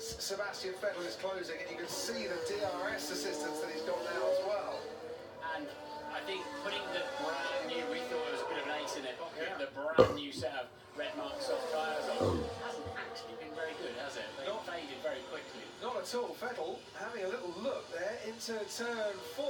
Sebastian Vettel is closing, and you can see the DRS assistance that he's got now as well. And I think putting the brand new, we thought it was a bit of an ace in their pocket, the brand new set of red mark soft tyres on, hasn't actually been very good, has it? They've faded very quickly. Not at all. Vettel having a little look there into turn 4.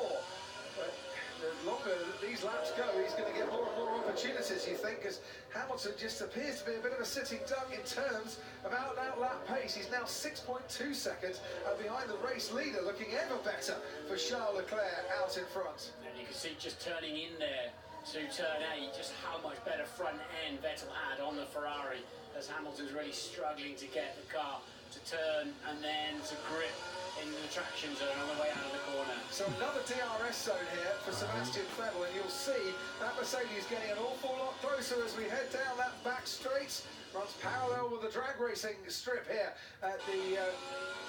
But the longer that these laps go, he's going to get more and more opportunities, you think, as Hamilton just appears to be a bit of a sitting duck in terms of out-and-out lap pace. He's now 6.2 seconds behind the race leader, looking ever better for Charles Leclerc out in front. And you can see just turning in there to turn 8, just how much better front end Vettel had on the Ferrari, as Hamilton's really struggling to get the car to turn and then to grip in the traction zone on the way out of the corner. So another DRS zone here for Sebastian Vettel, and you'll see that Mercedes getting an awful lot closer as we head down that back straight. Runs parallel with the drag racing strip here at the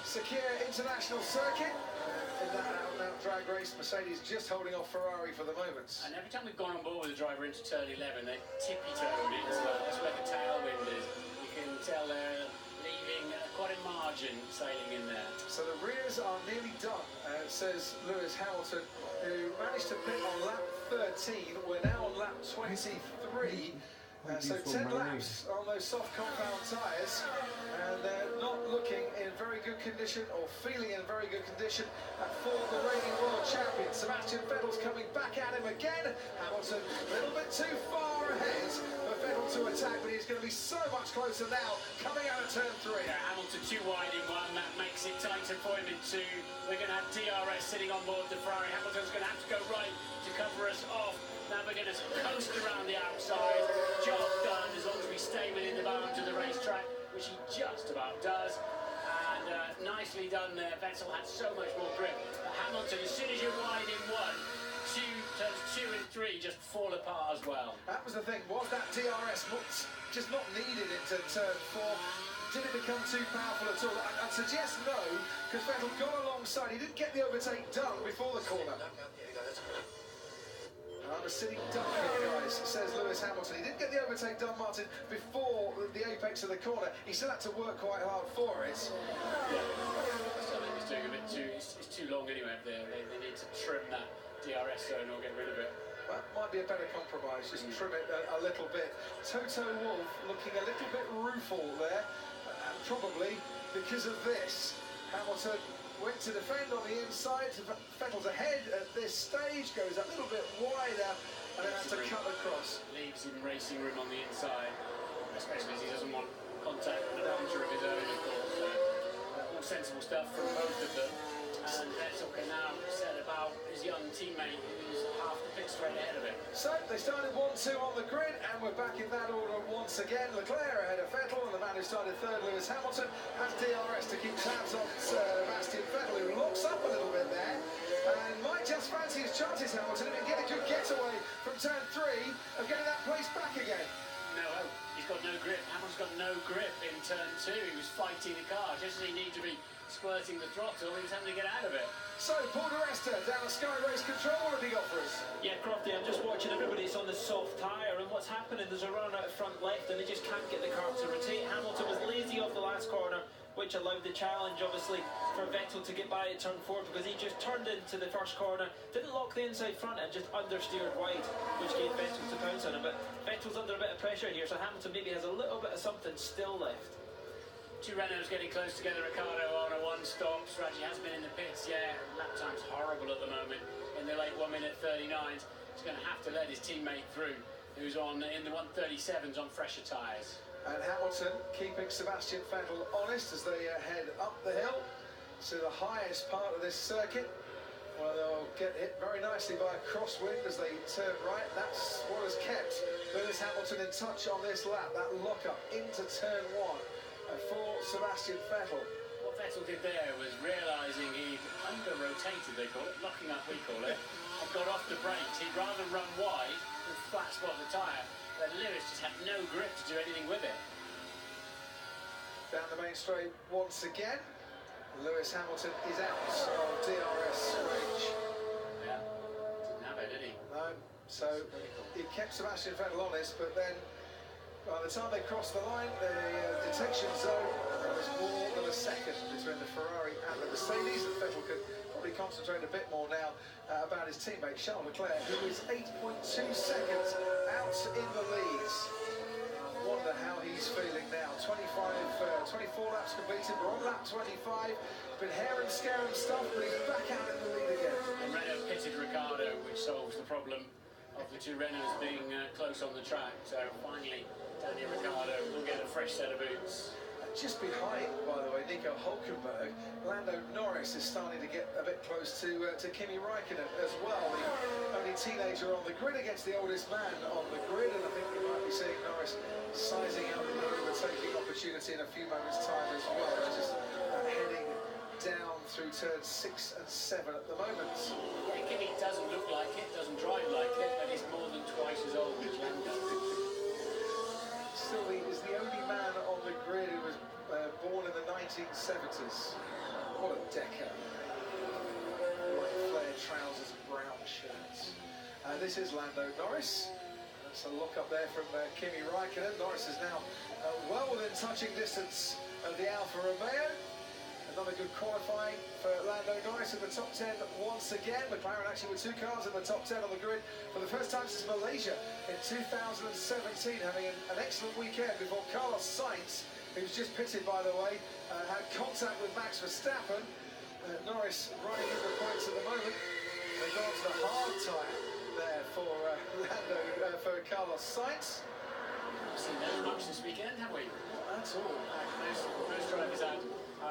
Secure International Circuit. In that out-and-out drag race, Mercedes just holding off Ferrari for the moment. And every time we've gone on board with the driver into turn 11, they tippy-toed into that's where the tailwind is. You can tell they're leaving quite a margin sailing in there. So the rears are nearly done, says Lewis Hamilton, who managed to pit on lap 13. We're now on lap 23. So 10 laps on those soft compound tyres, and they're not looking in very good condition or feeling in very good condition for the reigning world champion. Sebastian Vettel's coming back at him again. Hamilton a little bit too far ahead for Vettel to attack, but he's going to be so much closer now coming out of turn 3. Yeah, Hamilton too wide in 1, that makes it tighter for him in 2. We're going to have DRS sitting on board the Ferrari. Hamilton's going to have to go right to cover us off. Now we're going to coast around the outside. Job done as long as we stay within the bounds of the racetrack, which he just about does. And nicely done there. Vettel had so much more grip. But Hamilton, as soon as you're wide in 1, turns 2 and 3 just fall apart as well. That was the thing. Was that DRS just not needed into turn 4? Did it become too powerful at all? I'd suggest no, because Vettel got alongside. He didn't get the overtake done before the corner. I'm a sitting duck here, guys, says Lewis Hamilton. He didn't get the overtake done, Martin, before the apex of the corner. He still had to work quite hard for it. Yeah, so I think he's doing a bit too, it's too long anyway up there. They need to trim that DRS zone or get rid of it. That might be a better compromise, just trim it a little bit. Toto Wolff looking a little bit rueful there, and probably because of this. Hamilton went to defend on the inside. Vettel's ahead at this stage, goes a little bit wider, and then has to cut across. Leaves him racing room on the inside, especially as he doesn't want contact with a puncher of his own, of course. So, all sensible stuff from both of them. And Vettel can now set about his young teammate, who's half the pit straight ahead of him. So they started 1-2 on the grid, and we're back in that order once again. Leclerc ahead of Vettel, and the man who started third, Lewis Hamilton, has DRS to keep tabs on Sebastian Vettel, who locks up a little bit there, and might just fancy his chances, Hamilton, and get a good getaway from turn 3 of getting that place back again. No, he's got no grip. Hamilton's got no grip in turn 2. He was fighting the car, just as he needed to be squirting the throttle. He was having to get out of it. So, Paul di Resta down the Sky Race Control. What have you got for us? Yeah, Crofty, I'm just watching everybody's on the soft tyre, and what's happening, there's a run out of front left, and they just can't get the car to rotate. Hamilton was lazy off the last corner, which allowed the challenge, obviously, for Vettel to get by at turn 4, because he just turned into the first corner, didn't lock the inside front, and just understeered wide, which gave Vettel to pounce on him. But Vettel's under a bit of pressure here, so Hamilton maybe has a little bit of something still left. Two Renaults getting close together. Ricardo on a one-stop strategy, has been in the pits. Yeah, lap time's horrible at the moment. In the late 1 minute 39s, he's going to have to let his teammate through, who's on in the 137s on fresher tyres. And Hamilton keeping Sebastian Vettel honest as they head up the hill to the highest part of this circuit. Well, they'll get hit very nicely by a crosswind as they turn right. That's what has kept Lewis Hamilton in touch on this lap. That lock-up into turn 1 for Sebastian Vettel. What Vettel did there was realising he'd under-rotated, they call it, locking up we call it, and got off the brakes. He'd rather run wide than flat spot the tyre, but Lewis just had no grip to do anything with it. Down the main straight once again. Lewis Hamilton is out of DRS range. Yeah, didn't have it, did he? No, so it kept Sebastian Vettel honest, but then by the time they crossed the line, the detection zone was more than a second between the Ferrari and the Mercedes. And Vettel could probably concentrate a bit more now about his teammate Charles Leclerc, who is 8.2 seconds out in the lead. I wonder how he's feeling now. 24 laps completed. We're on lap 25. Been hair and scare and stuff, but he's back out in the lead again. And Renault pitted Ricciardo, which solves the problem of the two Renaults being close on the track. So finally, Daniel Ricciardo will get a fresh set of boots. Just behind, by the way, Nico Hülkenberg, Lando Norris is starting to get a bit close to Kimi Raikkonen as well. The only teenager on the grid against the oldest man on the grid, and I think we might be seeing Norris sizing up the overtaking opportunity in a few moments' time as well. Just heading down through turns 6 and 7 at the moment. Yeah, Kimi doesn't look like it, doesn't drive like it, but he's more than twice as old as Lando. Still, he is the only man on the grid who was born in the 1970s. What a decade. White flared trousers and brown shirts. This is Lando Norris. That's a look up there from Kimi Raikkonen. Norris is now well within touching distance of the Alfa Romeo. Another good qualifying for Lando Norris in the top 10 once again. McLaren actually with 2 cars in the top 10 on the grid for the first time since Malaysia in 2017, having an excellent weekend before Carlos Sainz, who's just pitted, by the way, had contact with Max Verstappen. Norris running in the points at the moment. They've gone to the hard tyre there for for Carlos Sainz. We've seen those much this weekend, have we? Not at all. Most drivers had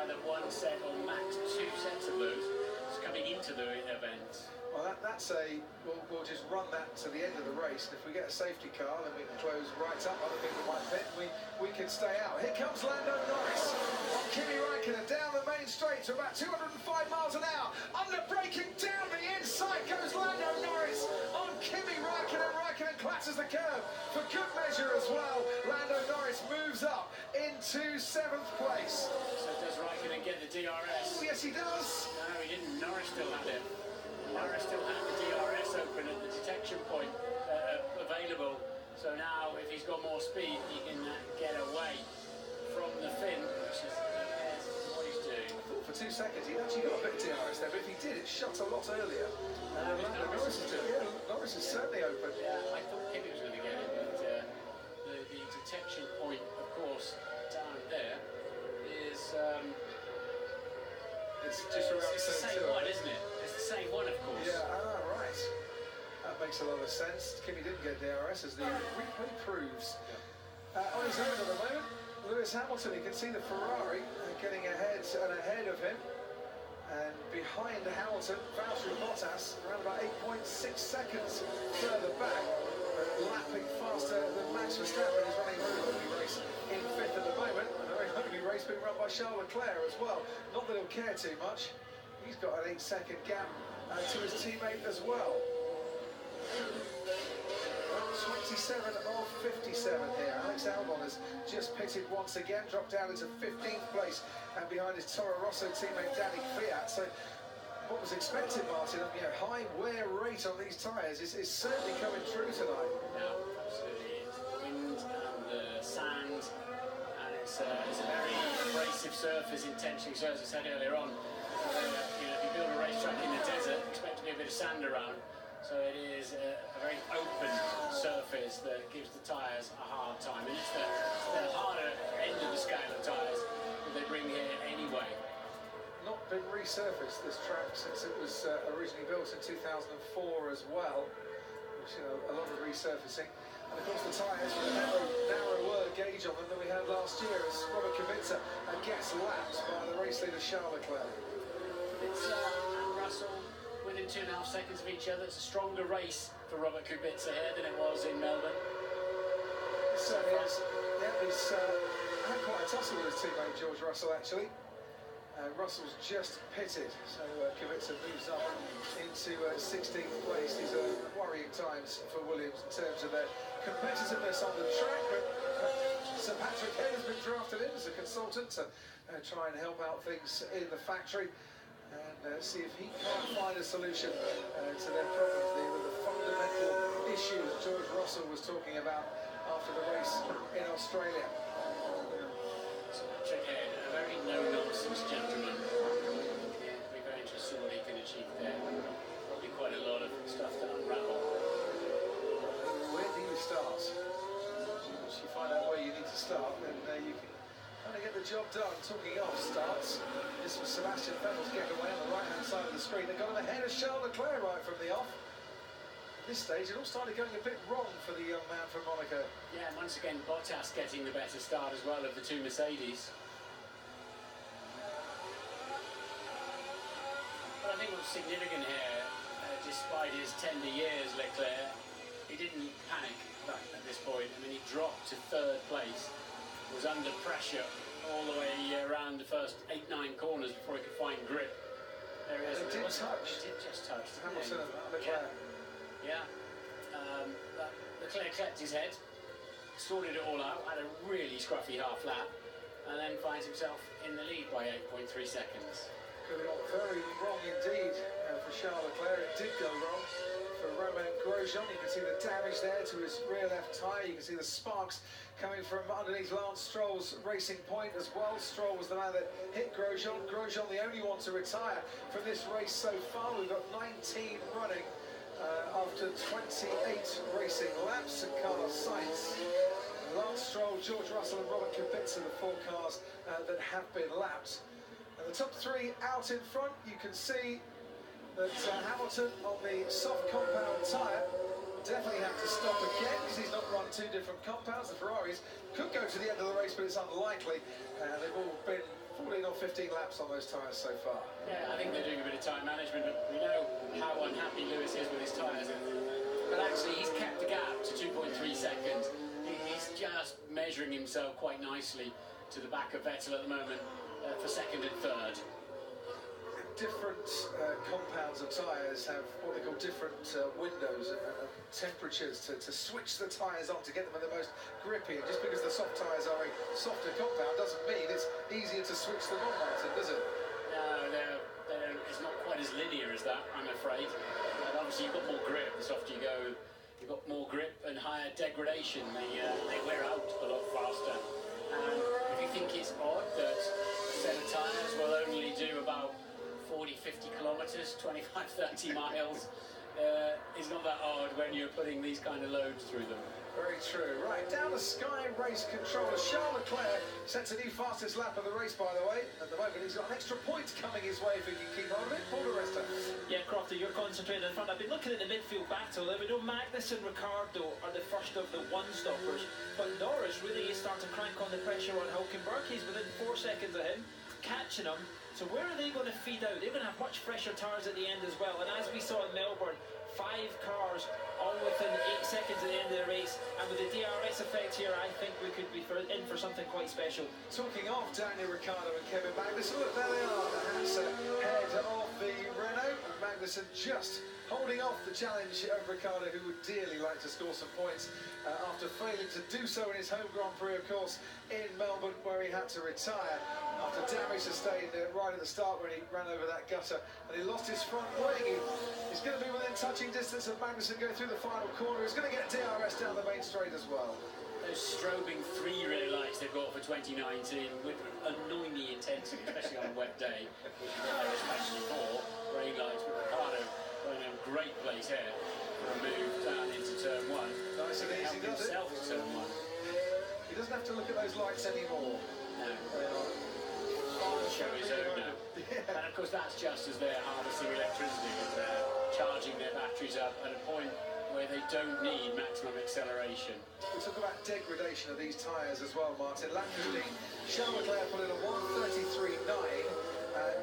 either 1 set or max 2 sets of those coming into the event. Well, that's we'll just run that to the end of the race, and if we get a safety car, then we can close right up. Other people might pit, we can stay out. Here comes Lando Norris on Kimi Raikkonen down the main straight to about 205 miles an hour. Under braking down the inside goes Lando Norris on Kimi Raikkonen. Raikkonen clatters the curb for good measure as well. Lando Norris moves up into 7th place. So does Raikkonen get the DRS? Oh, yes, he does. No, he didn't. Norris still had it. Norris still had the DRS open at the detection point available. So now, if he's got more speed, he can get away from the fin, which is what he's doing. I thought for 2 seconds he'd actually got a bit of DRS there, but if he did, it shut a lot earlier. Norris is certainly open. Yeah, I thought Kimi was going to get it, but the detection point, of course, down there is... it's just around it's the same one, isn't it? It's the same one, of course. Yeah, right. That makes a lot of sense. Kimi didn't get DRS, as the replay proves. On his own at the moment, Lewis Hamilton, you can see the Ferrari getting ahead of him. And behind Hamilton, Valtteri Bottas, around about 8.6 seconds further back, lapping faster than Max Verstappen. Is running a very lovely race in 5th at the moment, and a very lovely race being run by Charles Leclerc as well. Not that he'll care too much. He's got an 8-second gap to his teammate as well. 27 of 57 here. Alex Albon has just pitted once again, dropped down into 15th place, and behind his Toro Rosso teammate Danny Kvyat. So what was expected, Martin, high wear rate on these tyres is certainly coming true tonight. No, absolutely. It's the wind and the sand, and it's a very abrasive surface intentionally. So as I said earlier on, if you build a racetrack in the desert, expect to be a bit of sand around. So it is a very open surface that gives the tyres a hard time, and it's the harder end of the scale of tyres that they bring here anyway. Not been resurfaced, this track, since it was originally built in 2004 as well, which, a lot of resurfacing. And of course the tyres with a narrower gauge on them than we had last year, as Robert Kubica gets lapped by the race leader Charles Leclerc. Kubica and Russell within 2.5 seconds of each other. It's a stronger race for Robert Kubica here than it was in Melbourne. It certainly is. Yeah, he's had quite a tussle with his teammate George Russell, actually. Russell's just pitted, so Kubica moves up into 16th place. These are worrying times for Williams in terms of their competitiveness on the track, but Sir Patrick Head has been drafted in as a consultant to try and help out things in the factory and see if he can't find a solution to their problems, the fundamental issue that George Russell was talking about after the race in Australia. So Patrick Head, a very no-nonsense you can kind of get the job done. Talking off starts, this was Sebastian Vettel's getaway on the right-hand side of the screen. They got him ahead of Charles Leclerc right from the off. At this stage, it all started going a bit wrong for the young man from Monaco. Yeah, and once again, Bottas getting the better start as well of the two Mercedes. But I think what's significant here, despite his tender years, Leclerc, he didn't panic back at this point. I mean, he dropped to third place, was under pressure all the way around the first 8-9 corners before he could find grip. There he is. It did touch. It did just touch. Hamilton and Leclerc. Yeah. Leclerc kept his head, sorted it all out, had a really scruffy half lap, and then finds himself in the lead by 8.3 seconds. Could have gone very wrong indeed for Charles Leclerc. It did go wrong for Romain Grosjean. You can see the damage there to his rear left tyre. You can see the sparks coming from underneath Lance Stroll's racing point as well. Stroll was the man that hit Grosjean. Grosjean the only one to retire from this race so far. We've got 19 running after 28 racing laps. And Carlos Sainz, Lance Stroll, George Russell and Robert Kubica, the four cars that have been lapped. And the top three out in front, you can see that Hamilton on the soft compound tyre definitely have to stop again because he's not run two different compounds. The Ferraris could go to the end of the race, but it's unlikely. They've all been 14 or 15 laps on those tyres so far. Yeah, I think they're doing a bit of tyre management, but we know how unhappy Lewis is with his tyres. But actually, he's kept the gap to 2.3 seconds. He's just measuring himself quite nicely to the back of Vettel at the moment for second and third. Different compounds of tyres have what they call different windows and temperatures to switch the tyres on to get them the most grippy. And just because the soft tyres are a softer compound doesn't mean it's easier to switch them on, Martin, does it? No, it's not quite as linear as that, I'm afraid. But obviously you've got more grip. The softer you go, you've got more grip and higher degradation. They wear out a lot faster. And if you think it's odd that a set of tyres will only do about 40, 50 kilometres, 25, 30 miles. It's not that odd when you're putting these kind of loads through them. Very true. Right, down to Sky Race Controller. Charles Leclerc sets a new fastest lap of the race, by the way. At the moment, he's got an extra point coming his way if he can keep on of it. Paul de Resta. Yeah, Crofty, you're concentrating in front. I've been looking at the midfield battle. There we know Magnus and Ricciardo are the first of the one-stoppers, but Norris really is starting to crank on the pressure on Hülkenberg. He's within 4 seconds of him, catching him. So where are they going to feed out? They're going to have much fresher tyres at the end as well. And as we saw in Melbourne, 5 cars all within 8 seconds at the end of the race. And with the DRS effect here, I think we could be in for something quite special. Talking of Daniel Ricciardo and Kevin Magnussen, look, there they are, the hats ahead of the Renault. Magnussen just holding off the challenge of Ricciardo, who would dearly like to score some points after failing to do so in his home Grand Prix, of course, in Melbourne, where he had to retire after damage sustained right at the start when he ran over that gutter and he lost his front wing. He's going to be within touching distance of Magnussen going through the final corner. He's going to get DRS down the main straight as well. Those strobing 3 rear lights they've got for 2019 would annoy me intensely, especially on a wet day, which is what they're especially for. Rain lights with Ricciardo in a great place here for a move down into turn 1. Nice and easy, does it? Himself to turn 1. He doesn't have to look at those lights anymore. No. Show his own now. Yeah. And of course that's just as they're harvesting electricity, as they're charging their batteries up at a point where they don't need maximum acceleration. We talk about degradation of these tyres as well, Martin. Lap 15, Charles Leclerc put in a 1:33.9.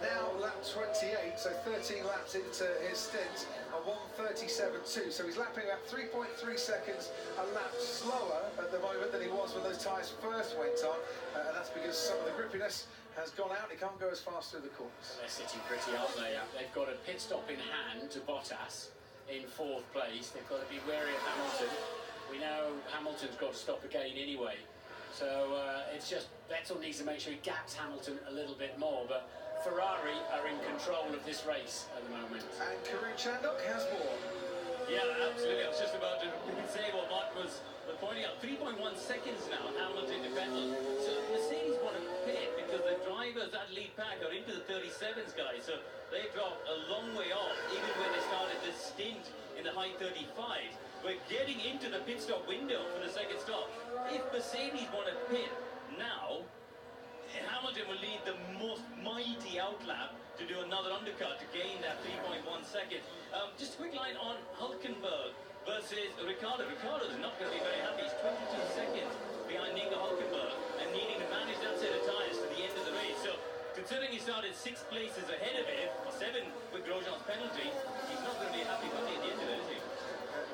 Now lap 28, so 13 laps into his stint, a 1:37.2. So he's lapping about 3.3 seconds a lap slower at the moment than he was when those tyres first went on. And that's because some of the grippiness has gone out. He can't go as fast through the corners. They're sitting pretty, aren't they? They've got a pit stop in hand to Bottas in 4th place. They've got to be wary of Hamilton. We know Hamilton's got to stop again anyway. So it's just Vettel needs to make sure he gaps Hamilton a little bit more. But Ferrari are in control of this race at the moment. And Karun Chandok has more. Yeah, absolutely. I was just about to say what Mark was pointing out. 3.1 seconds now, Hamilton to Vettel. So Mercedes want to pit because the drivers that lead pack are into the 37s, guys. So they dropped a long way off, even when they started this stint in the high 35s. We're getting into the pit stop window for the second stop. If Mercedes want to pit, now, Hamilton will lead the most mighty outlap to do another undercut to gain that 3.1 seconds. Just a quick line on Hulkenberg versus Ricciardo. Ricciardo is not going to be very happy. He's 22 seconds behind Nico Hulkenberg and needing to manage that set of tyres to the end of the race. So, considering he started 6 places ahead of him, 7 with Grosjean's penalty, he's not going to be a happy bunny at the end of it, is he?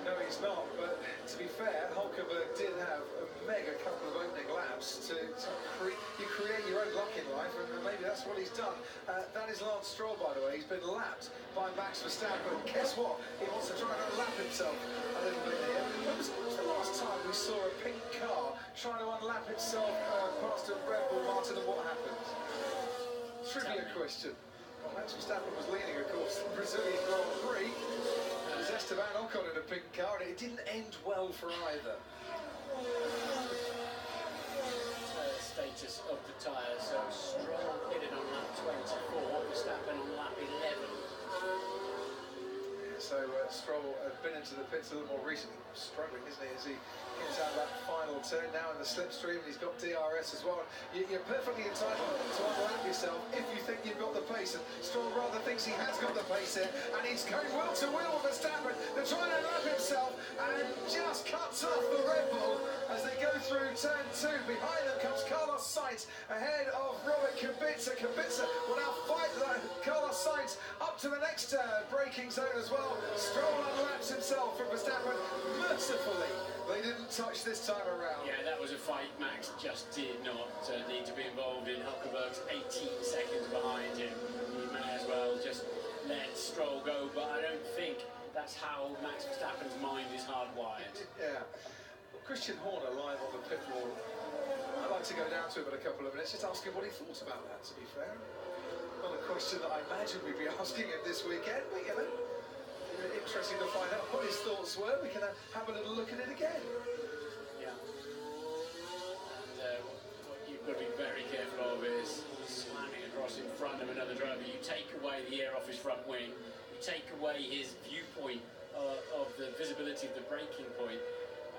No, he's not, but to be fair, Hulkenberg did have a mega couple of opening laps to you create your own luck in life, and maybe that's what he's done. That is Lance Stroll, by the way. He's been lapped by Max Verstappen, and guess what? He wants to try and unlap himself a little bit here. When was the last time we saw a pink car trying to unlap itself past a Red Bull, Martin, and what happened? Trivia question. Well, Max Verstappen was leading, of course, the Brazilian Grand Prix. Esteban Ocon in a pink car, and it didn't end well for either. Status of the tyres, so Stroll pitted on lap 24, Verstappen on lap 11. So Stroll had been into the pits a little more recently, struggling, isn't he, as he gets out that final turn now in the slipstream, and he's got DRS as well. You're perfectly entitled to unlap yourself if you think you've got the pace, and Stroll rather thinks he has got the pace here, and he's going wheel to wheel with Verstappen. They're trying to unlap himself, and just cuts off the Red Bull as they go through turn 2. Behind them comes Carlos Sainz, ahead of Robert Kubica. Kubica will now fight Carlos Sainz up to the next braking zone as well. Stroll unlaps himself from Verstappen. Mercifully, they didn't touch this time around. Yeah, that was a fight Max just did not need to be involved in. Hulkenberg's 18 seconds behind him. He may as well just let Stroll go, but I don't think that's how Max Verstappen's mind is hardwired. Yeah. Well, Christian Horner live on the pit wall. I'd like to go down to him in a couple of minutes, just ask him what he thought about that, to be fair. Not a question that I imagine we'd be asking him this weekend, but you know, interesting to find out what his thoughts were. We can have a little look at it again. Yeah. And what you've got to be very careful of is slamming across in front of another driver. You take away the air off his front wing, you take away his viewpoint of the visibility of the braking point,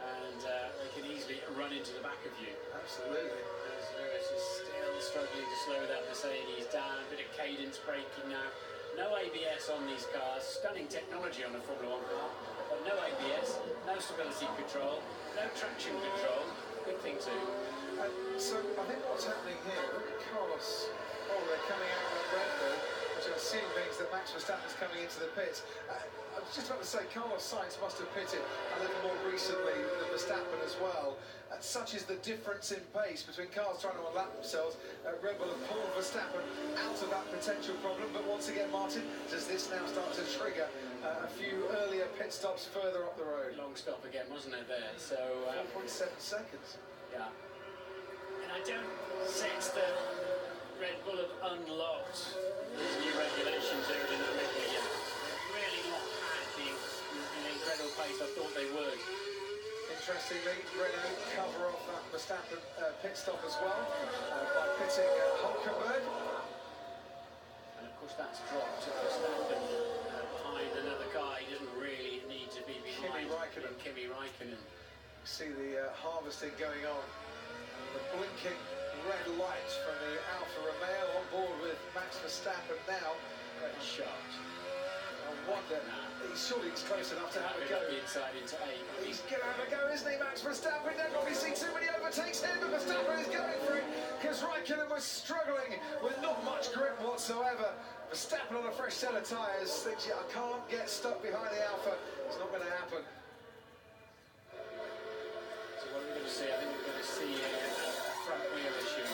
and they can easily run into the back of you. Absolutely. As Lewis is still struggling to slow that Mercedes down, a bit of cadence braking now. No ABS on these cars, stunning technology on a Formula 1 car, but no ABS, no stability control, no traction control. Good thing too. So I think what's happening here, look at Carlos Horner coming out of Red Bull, which I assume means that Max Verstappen's coming into the pits. I was just about to say, Carlos Sainz must have pitted a little more recently than Verstappen as well. Such is the difference in pace between cars trying to unlap themselves. Red Bull have pulled Verstappen out of that potential problem, but once again, Martin, does this now start to trigger a few earlier pit stops further up the road? Long stop again, wasn't it there? So 4.7 seconds. Yeah. And I don't sense that Red Bull have unlocked these new regulations aerodynamically yet. They've really not had the incredible pace I thought they would. Interestingly, Renault cover off that Verstappen pit stop as well by pitting Hulkenberg. And of course that's dropped Verstappen behind another car. He doesn't really need to be behind Kimi Raikkonen. You see the harvesting going on. The blinking red lights from the Alfa Romeo on board with Max Verstappen now. Very sharp. I wonder, surely he's close enough to have a go. Inside into 8. He's going to have a go, isn't he, Max Verstappen? Don't probably see too many overtakes here, but Verstappen is going for it because Raikkonen was struggling with not much grip whatsoever. Verstappen on a fresh set of tyres thinks, I can't get stuck behind the Alfa. It's not going to happen. So what are we going to see? I think we're going to see a front wheel issue.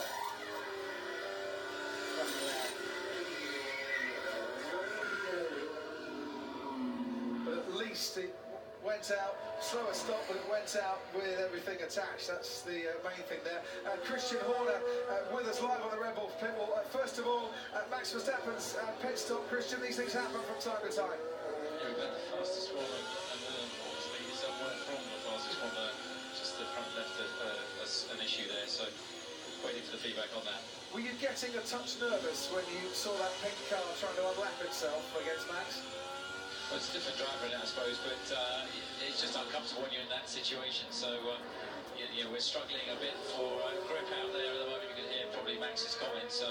Front wheel. At least it went out, slower stop, but it went out with everything attached. That's the main thing there. Christian Horner with us live on the Red Bull pit wall. First of all, Max Verstappen's pit stop. Christian, these things happen from time to time. Yeah, we got the fastest one, and obviously he's somewhere from the fastest one there. Just the front left an issue there, so waiting for the feedback on that. Were you getting a touch nervous when you saw that pink car trying to unlap itself against Max? Well, it's a different driver in it, I suppose, but it's just uncomfortable when you're in that situation. So we're struggling a bit for grip out there at the moment. You can hear probably Max's comment. So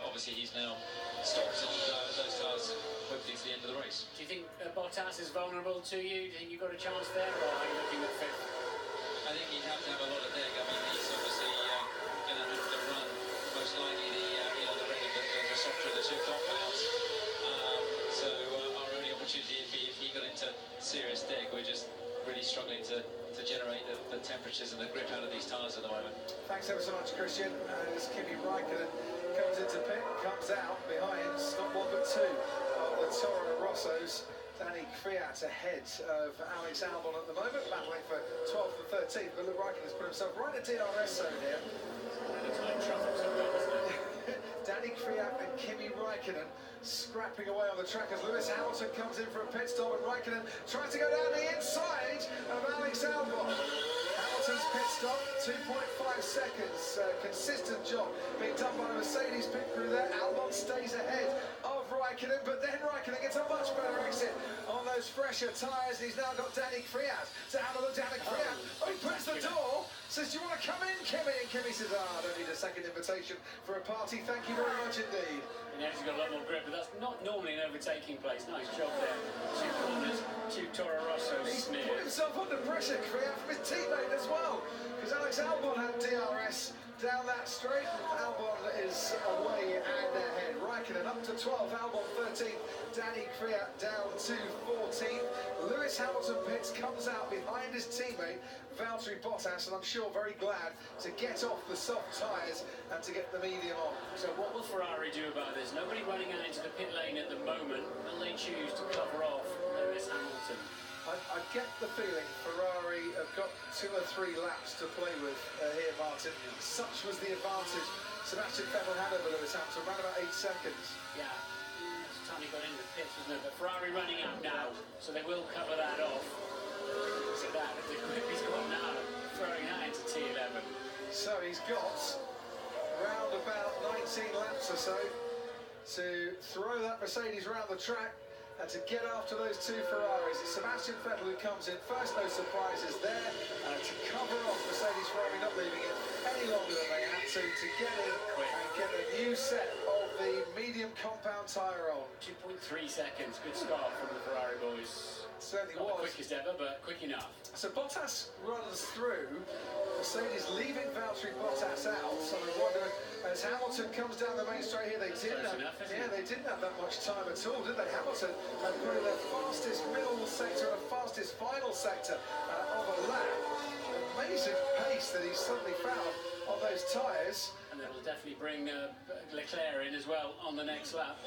obviously he's now stopped and those cars hopefully to the end of the race. Do you think Bottas is vulnerable to you? Do you think you've got a chance there, or are you looking at fifth? I think he'd have to have a lot of dig. I mean, he's obviously going to have to run most likely the softer of the two compounds. So our only opportunity would be if he got into serious dig. We're just really struggling to generate the temperatures and the grip out of these tyres at the moment. Thanks ever so much, Christian. As Kimi Raikkonen comes into pit, comes out behind not one but two of the Toro Rossos. Danny Kvyat ahead of Alex Albon at the moment, battling for 12th and 13th. But look, Raikkonen's put himself right in the DRS zone here. Danny Kvyat and Kimi Raikkonen scrapping away on the track as Lewis Hamilton comes in for a pit stop, and Raikkonen tries to go down the inside of Alex Albon. Hamilton's pit stop, 2.5 seconds. Consistent job being done by the Mercedes pit crew there. Albon stays ahead of Raikkonen, but then Raikkonen gets a much better exit on those fresher tyres, and he's now got Danny Kvyat to have a look. Danny Kvyat opens the door, says, "Do you want to come in, Kimi?" And Kimi says, "I don't need a second invitation for a party, thank you very much indeed." You know, he's got a lot more grip, but that's not normally an overtaking place. Nice job there. Two corners, two Toro Rossos He's smeared. put himself under pressure, Kvyat, from his teammate as well, because Alex Albon had DRS down that straight. Albon is away and ahead. Raikkonen up to 12th, Albon 13th, Danny Kvyat down to 14th. Lewis Hamilton pits, comes out behind his teammate Valtteri Bottas, and I'm sure very glad to get off the soft tyres and to get the medium on. So what will Ferrari do about this? Nobody running out into the pit lane at the moment. Will they choose to cover off Lewis Hamilton? I get the feeling Ferrari have got 2 or 3 laps to play with here, Martin. Such was the advantage Sebastian Vettel had over Lewis Hamilton, around about 8 seconds. Yeah, it's the time he got into the pits, wasn't it? But Ferrari running out now, so they will cover that off. So that, the grip he's got now, throwing that into T11. So he's got round about 19 laps or so to throw that Mercedes around the track and to get after those 2 Ferraris. It's Sebastian Vettel who comes in first, no surprises there, to cover off Mercedes Ferrari, not leaving it any longer than they had to get in and get a new set of the medium compound tyre on. 2.3 seconds, good start from the Ferrari boys. Certainly Not was. the quickest ever, but quick enough. So Bottas runs through, Mercedes leaving Valtteri Bottas out, so I wonder, as Hamilton comes down the main straight here, they didn't have that much time at all, did they? Hamilton had probably their fastest middle sector and the fastest final sector of a lap. Amazing pace that he's suddenly found on those tyres. And that will definitely bring Leclerc in as well on the next lap.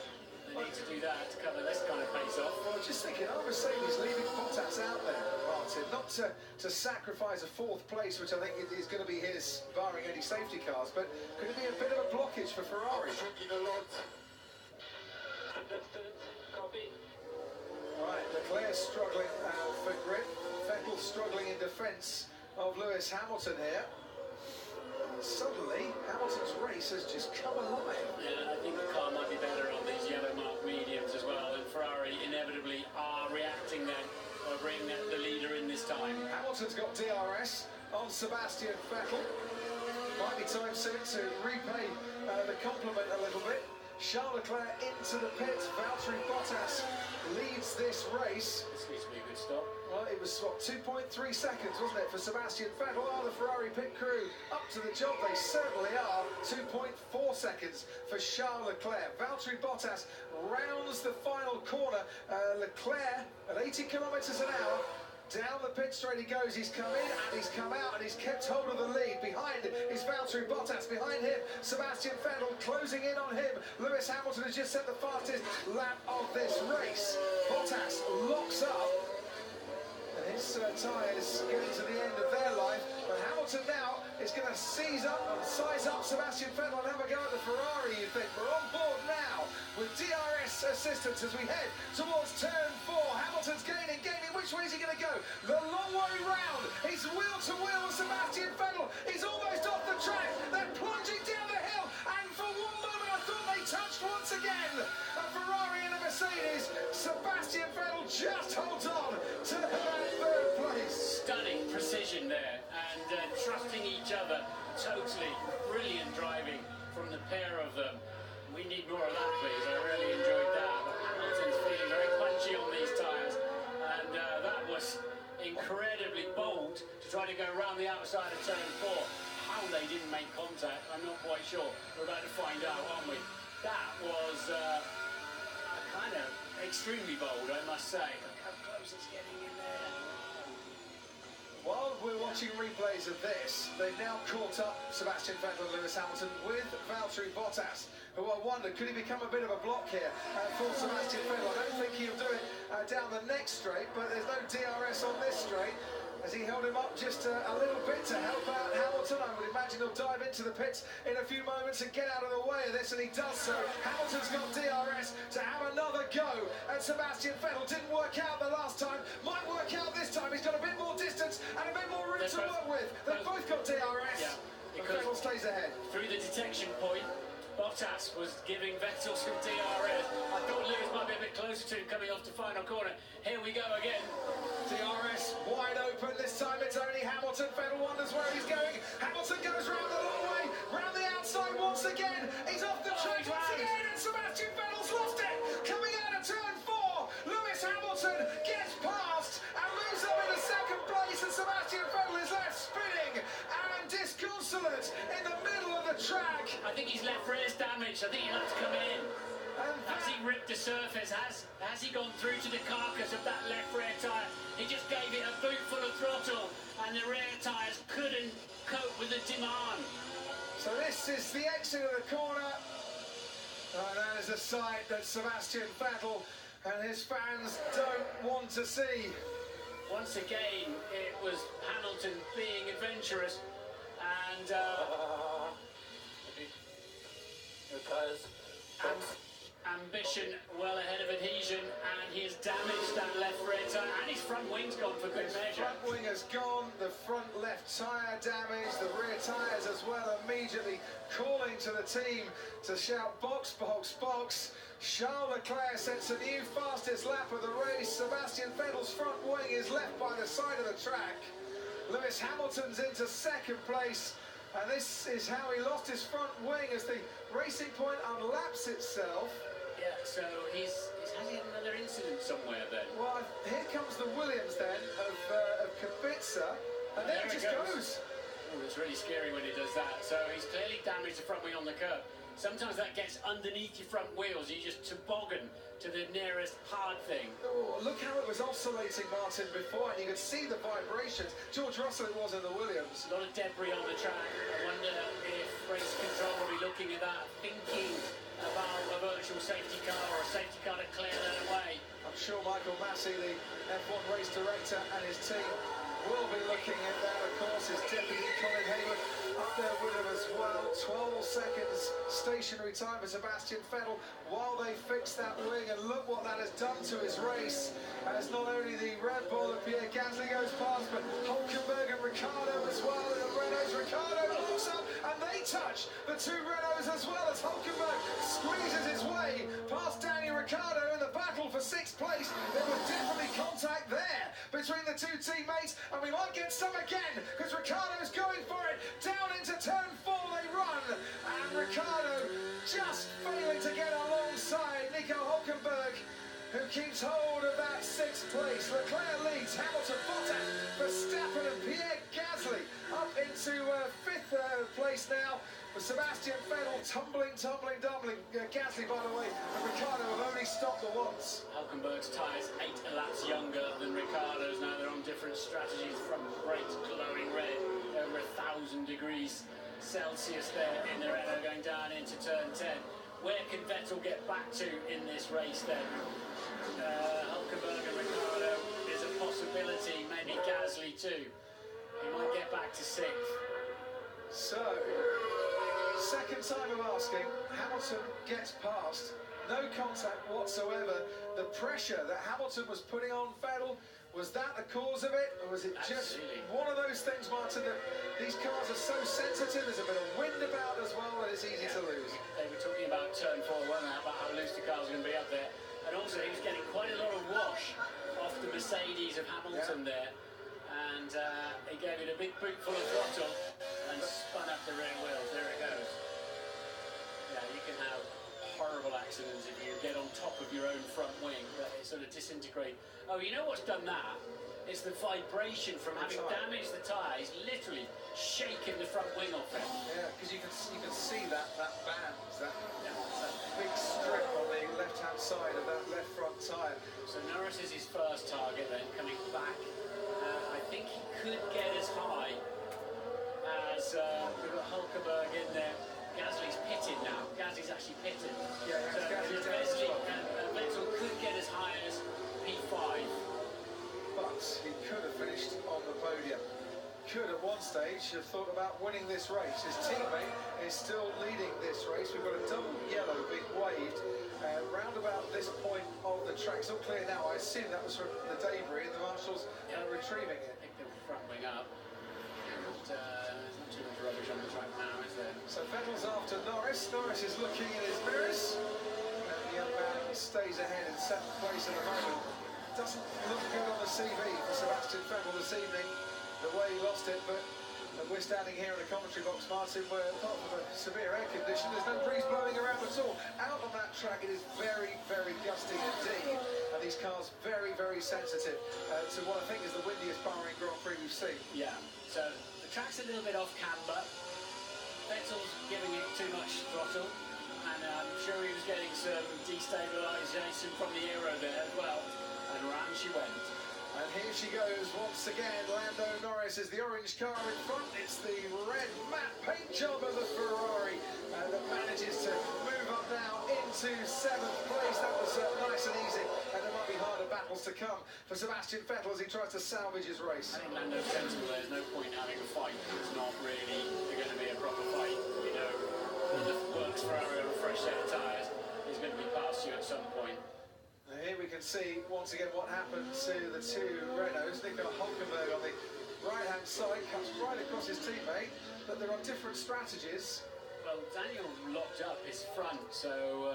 They need to do that to cover this kind of pace off. Well, just thinking, are Mercedes leaving Bottas out there, Martin? Not to sacrifice a 4th place, which I think is going to be his, barring any safety cars, but could it be a bit of a blockage for Ferrari? Right, Leclerc struggling for grip, Vettel struggling in defence of Lewis Hamilton here. Suddenly, Hamilton's race has just come alive. Yeah, I think the car might be better on these yellow marked mediums as well, and Ferrari inevitably are reacting then, by bringing the leader in this time. Hamilton's got DRS on Sebastian Vettel. Might be time soon to repay the compliment a little bit. Charles Leclerc into the pit. Valtteri Bottas leads this race. This needs to be a good stop. Well, it was, what, 2.3 seconds, wasn't it, for Sebastian Vettel? Are the Ferrari pit crew up to the job? They certainly are. 2.4 seconds for Charles Leclerc. Valtteri Bottas rounds the final corner. Leclerc at 80 kilometres an hour. Down the pit straight he goes. He's come in and he's come out and he's kept hold of the lead. Behind is Valtteri Bottas. Behind him, Sebastian Vettel closing in on him. Lewis Hamilton has just set the fastest lap of this race. Bottas locks up. And his tyres getting to the end of their life. But Hamilton now is going to size up Sebastian Vettel and have a go at the Ferrari, you think. We're on board now with DRS assistance as we head towards turn 4. Hamilton's gaining. Which way is he going to go? The long way round. He's wheel to wheel with Sebastian Vettel. He's almost off the track. They're plunging down the hill. And for one moment I thought they touched once again. A Ferrari and a Mercedes. Sebastian Vettel just holds on to that 3rd place. Stunning precision there, and and trusting each other. Totally brilliant driving from the pair of them. We need more of that, please. I really enjoyed that. But Hamilton's feeling very punchy on these tyres, and that was incredibly bold to try to go around the outside of turn 4. How they didn't make contact, I'm not quite sure. We're about to find out, aren't we? That was kind of extremely bold, I must say. Look how close it's getting in there. While we're watching replays of this, they've now caught up Sebastian Vettel and Lewis Hamilton with Valtteri Bottas, who I wonder, could he become a bit of a block here for Sebastian Vettel? I don't think he'll do it down the next straight, but there's no DRS on this straight, as he held him up just a little bit to help out Hamilton. I would imagine he'll dive into the pits in a few moments and get out of the way of this, and he does so. Hamilton's got DRS to have another go at Sebastian Vettel. Didn't work out the last time, might work out this time. He's got a bit more distance and a bit more room to work with. They've both got DRS, and Vettel stays ahead. Through the detection point, Bottas was giving Vettel some DRS. I thought Lewis might be a bit closer to him coming off the final corner. Here we go again. DRS wide open. This time it's only Hamilton. Vettel wonders where he's going. Hamilton goes round the long way, round the outside once again. He's off the track once again, and Sebastian Vettel's lost it. Coming out of turn 4, Lewis Hamilton gets past and moves up into second place, and Sebastian Vettel is left spinning and disconsolate in the middle of the track. I think his left rear's damaged. I think he'll have to come in. Has he ripped the surface? Has he gone through to the carcass of that left rear tyre? He just gave it a boot full of throttle, and the rear tyres couldn't cope with the demand. So this is the exit of the corner. And that is a sight that Sebastian Vettel and his fans don't want to see. Once again, it was Hamilton being adventurous, and ambition well ahead of adhesion, and he has damaged that left rear tyre, and his front wing's gone for good measure. Front wing has gone, the front left tyre damaged, the rear tyres as well, immediately calling to the team to shout box, box, box. Charles Leclerc sets a new fastest lap of the race. Sebastian Vettel's front wing is left by the side of the track. Lewis Hamilton's into second place, and this is how he lost his front wing as the Racing Point unlaps itself. Yeah, so he's had another incident somewhere then. Well, here comes the Williams then of Kubica, and there it just goes. Oh, it's really scary when he does that. So he's clearly damaged the front wing on the curb. Sometimes that gets underneath your front wheels. You just toboggan to the nearest hard thing. Oh, look how it was oscillating, Martin, before, and you could see the vibrations. George Russell it was in the Williams. A lot of debris on the track. I wonder if race control will be looking at that, thinking about a virtual safety car or a safety car to clear that away. I'm sure Michael Massey, the F1 race director, and his team will be looking at that. Of course, his deputy Colin Hayward up there with him as well. 12 seconds stationary time for Sebastian Vettel while they fix that wing, and look what that has done to his race, as not only the Red Bull of Pierre Gasly goes past, but Hulkenberg and Ricciardo as well. The Renaults, Ricciardo looks up and they touch the two Renaults as well, as Hulkenberg squeezes his way past Daniel Ricciardo in the battle for 6th place. There was definitely contact there between the two teammates, and we might get some again, because Ricciardo's going for it. Down into turn 4 they run, and Ricciardo just failing to get alongside Nico Hulkenberg, who keeps hold of that 6th place. Leclerc leads, Hamilton, Bottas, Verstappen and Pierre Gasly up into 5th place now, with Sebastian Vettel tumbling. Gasly, by the way, and Ricciardo have only stopped the once. Hulkenberg's tyres 8 laps younger than Ricciardo's now. They're on different strategies. Front brakes glowing red, over 1,000 degrees Celsius there in the Renault, going down into turn 10. Where can Vettel get back to in this race then? Hulkenberg and Ricciardo is a possibility, maybe Gasly too. He might get back to 6th. So, second time of asking, Hamilton gets past, no contact whatsoever. The pressure that Hamilton was putting on Vettel, was that the cause of it, or was it just one of those things, Martin, that these cars are so sensitive, there's a bit of wind about as well, and it's easy to lose. They were talking about turn 4, weren't they, about how loose the cars are going to be up there. And also, he was getting quite a lot of wash off the Mercedes of Hamilton there. and he gave it a big boot full of throttle and spun up the rear wheels. There it goes. Yeah, you can have horrible accidents if you get on top of your own front wing, but it sort of disintegrates. Oh, you know what's done that? It's the vibration from having damaged the tyres, literally shaking the front wing off it. Yeah, because you can see that band, that big strip on the left-hand side of that left front tyre. So Norris is his first target then, coming back. I think he could get as high as we've got Hulkenberg in there. Gasly's pitted now. Gasly's actually pitted. Yeah, so Gasly's down as well. Vettel could get as high as P5. But he could have finished on the podium. Could at one stage have thought about winning this race. His teammate is still leading this race. We've got a double yellow being waved round about this point of the track. It's all clear now. I assume that was from the debris and the marshals retrieving it. Pick the front wing up. And, there's not too much rubbish on the track now, is there? So Vettel's after Norris. Norris is looking in his mirrors. And the young man stays ahead in 7th place at the moment. Doesn't look good on the CV for Sebastian Vettel this evening, the way he lost it, but we're standing here in a commentary box, Martin, where apart from a severe air condition, there's no breeze blowing around at all. Out on that track, it is very, very gusty indeed, and these cars very, very sensitive to what I think is the windiest Bahrain Grand Prix we've seen. Yeah, so the track's a little bit off camber. Vettel's giving it too much throttle, and I'm sure he was getting some destabilisation from the aero there as well. And round she went. And here she goes once again. Lando Norris is the orange car in front. It's the red matte paint job of the Ferrari that manages to move up now into 7th place. That was nice and easy. And there might be harder battles to come for Sebastian Vettel as he tries to salvage his race. I think Lando's sensible. There's no point having a fight. It's not really going to be a proper fight. You know, the works Ferrari on a fresh set of tyres is going to be past you at some point. Here we can see once again what happened to the two Renaults. Nico Hulkenberg on the right-hand side cuts right across his teammate, but there are different strategies. Well, Daniel locked up his front, so...